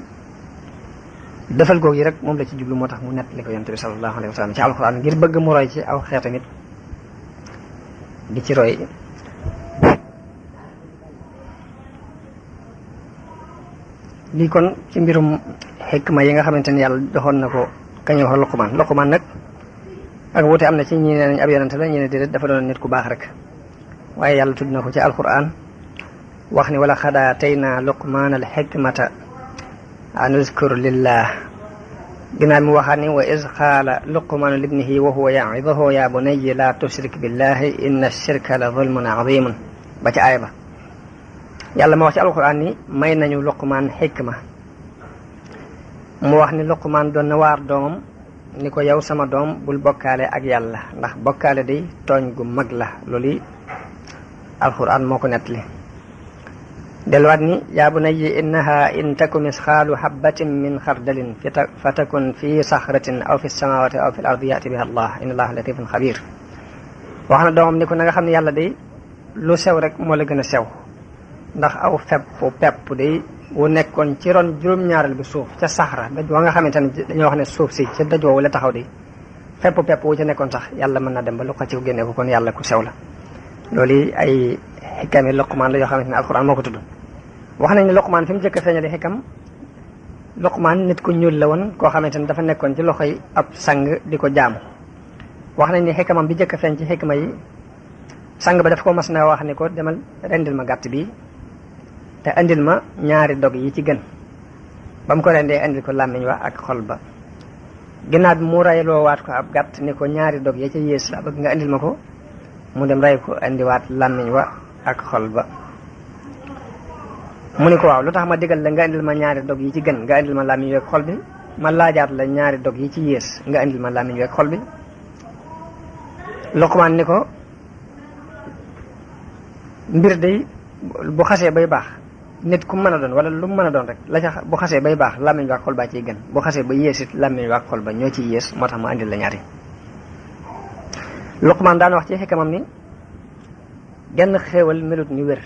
defal googu yi rek moom la ci jublu moo tax mu nettali ko yonent bi sallallahu alayhi wa sallam ci alxuraan ngir bëgg mu roy ci aw xeetam it di ci roy lii kon ci mbirum xikma yi nga xamante ni yàlla doxoon na ko kañu wax Luqmaan nag ak wuute am na ci ñi ne nañ ab yonante la ñi ne déedéet dafa doon nit ku baax rek waaye yàlla tudd na ko ci alquran wax ni wala xad aataynaa luqmaana alxikmata an uzkur lillah ginnaaw mi waxaat ni wa iz qaala luqmaanu libnihi wa huwa ya'iduhu ya bunayya la tushrik billahi inna shirka la zulmun azimun ba ci aaya ba yàlla ma wax ci alquran ni may nañu luqmaan xikma mu wax ni luqmaan doon na waar doomam ni ko yow sama doom bul bokkaale ak yàlla ndax bokkaale day tooñ gu mag la loolu alquran moo ko nettali delluwaat ni yaa bunayya innaha in taku misqaalu habbatin min xardalin fa takun fi saxratin aw fi samawati aw fi l ardi yati biha allah inna allaha latifun xabir wax na doomam ni ko na nga xam ne yàlla day lu sew rek moo la gën a sew ndax aw pepp day wu nekkoon ci ron juróom-ñaareel bi suuf ca saxra daj wa nga xamante ne dañoo wax ne suuf si ca daj woowu la taxaw day pepp wu ca nekkoon sax yàlla mën na dem ba lu ko ci génne ko kon yàlla ku sew la loolu ay xikami Luqmaan la yoo xamante ne alxuraan moo ko tudd wax nañ ne Luqmaan fi mu jëkk a feeñale xikam Luqmaan nit ku ñuul la woon koo xamante ne dafa nekkoon ci loxoy ab sang di ko jaamu wax nañ ne xikamam bi jëkk a feeñ ci xikma yi sang ba daf ko mas na wax ni ko demal rendil ma gàtt bi te andil ma ñaari dog yi ci gën ba mu ko rendee andil ko làmmiñ wa ak xol ba ginnaaw bi mu rayloo waat ko ab gàtt ni ko ñaari dog ya ca yées la bëgg nga andil ma ko mu dem ray ko andiwaat làmmiñ wa ak xol ba mu ni ko waaw lu tax ma digal la nga andil ma ñaari dog yi ci gën nga andil ma làmmiñ wi ak xol bi ma laajaat la ñaari dog yi ci yées nga andil ma làmmiñ wi ak xol bi Luqmaan ni ko mbir day bu xasee bay baax nit ku mën a doon wala lu mu mën a doon rek la ca bu xasee bay baax làmmiñ wa ak xol baa ciy gën bu xasee ba yéesit làmmiñ wa ak xol ba ñoo ciy yées moo tax ma andil la ñaari Luqmaan daan wax ci xikamam ni genn xéewal melut ni wér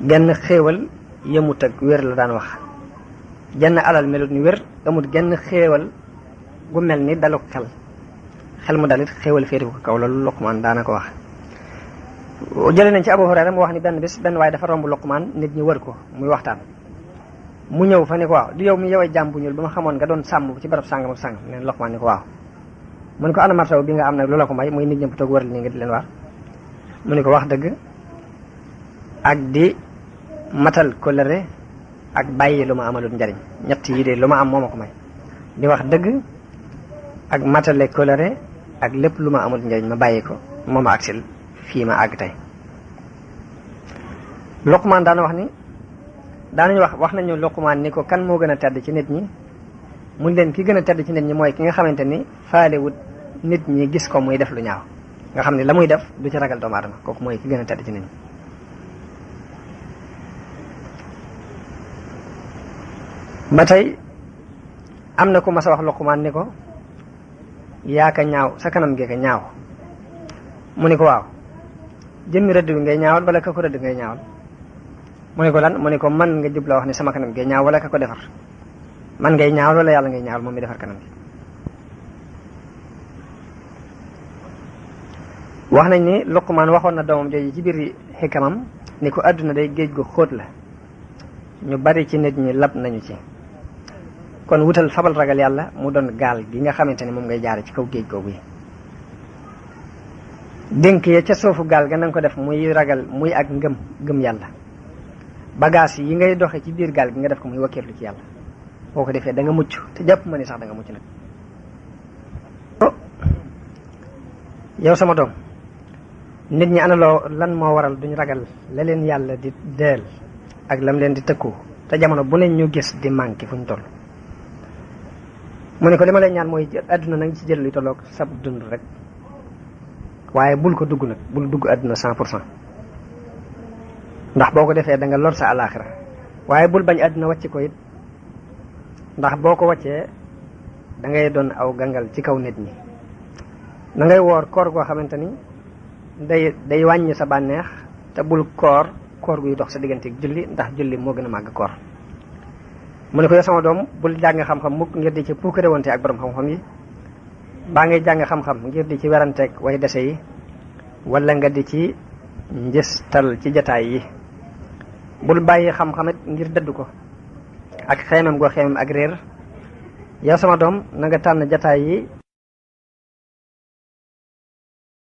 genn xéewal yemut ak wér la daan wax genn alal melut ni wér amut genn xéewal gu mel ni dalu xel mu dalit xéewal féeti ko kaw loolu Luqmaan daana ko wax jëlee nañ ci Abu Hurayra mu wax ni benn bis benn waaye dafa romb Luqmaan nit ñi wër ko muy waxtaan mu ñëw fa ni ko waaw du yow mi yowee jàmm bu ñuul ba ma xamoon nga doon sàmm ci barab sàngam ak sàngam neen Luqmaan ni ko waaw mu ni ko ana martaw bi nga am nag lu la ko may muy nit ñëpp toog wër li nga di leen waar mu ni ko wax dëgg ak di matal kóllëre ak bàyyi lu ma amalut njariñ ñett yi de lu ma am moo ma ko may di wax dëgg ak matale kóllëre ak lépp lu ma amul njariñ ma bàyyi ko moo ma agsil fii ma àgg tey Luqmaan daana wax ni daanañu wax nañu Luqmaan ni ko kan moo gën a tedd ci nit ñi mun leen ki gën a tedd ci nit ñi mooy ki nga xamante ni faalewut nit ñi gis ko muy def lu ñaaw nga xam ne la muy def du ci ragal doomu aadama kooku mooy ki gën a tedd ci nit ñi ba tey am na ku mas a wax Luqmaan ni ko yaa ka ñaaw sa kanam gi ka ñaaw mu ni ko waaw jëmmi rëdd bi ngay ñaawal wala ka ko rëdd ngay ñaawal mu ni ko lan mu ni ko man nga jubla wax ni sama kanam ngay ñaaw wala ka ko defar man ngay ñaawal wala yàlla ngay ñaawal moom mi defar kanam gi wax nañ ni Luqmaan waxoon na doomam jooju ci biir xikamam ni ko àdduna day géej gu xóot la ñu bari ci nit ñi lab nañu ci kon wutal fabal ragal yàlla mu doon gaal gi nga xamante ne moom ngay jaare ci kaw géej googu yi dénk ya ca suufu gaal ga na nga ko def muy ragal muy ak ngëm yàlla bagage yi ngay doxe ci biir gaal gi nga def ko muy wakkeerlu ci yàlla boo ko defee da nga mucc te jàpp ma ni sax da nga mucc nag yow sama doom nit ñi ana loo lan moo waral duñ ragal la leen yàlla di deel ak lam leen di tëkku te jamono bu ne ñu gis di manqué fu ñu toll mu ne ko li ma lay ñaan mooy àdduna nag ci jël luy tolloog sab dund rek waaye bul ko dugg nag bul dugg àdduna 100% ndax boo ko defee da nga lor sa alaaxira waaye bul bañ àdduna wàcc ko it ndax boo ko wàccee da ngay doon aw gangal ci kaw nit ñi da ngay woor koor goo xamante ni day wàññi sa bànneex te bul koor guy dox sa diggante julli ndax julli moo gën a màgg koor mu ne ko yow sama doom bul jàng xam-xam mukk ngir di ci puukare wante ak borom xam-xam yi baa ngay jàng xam-xam ngir di ci weranteeg way dese yi wala nga di ci njëstal ci jataay yi bul bàyyi xam-xamit ngir dëdd ko ak xeemam goo xeemam ak réer yow sama doom na nga tànn jataay yi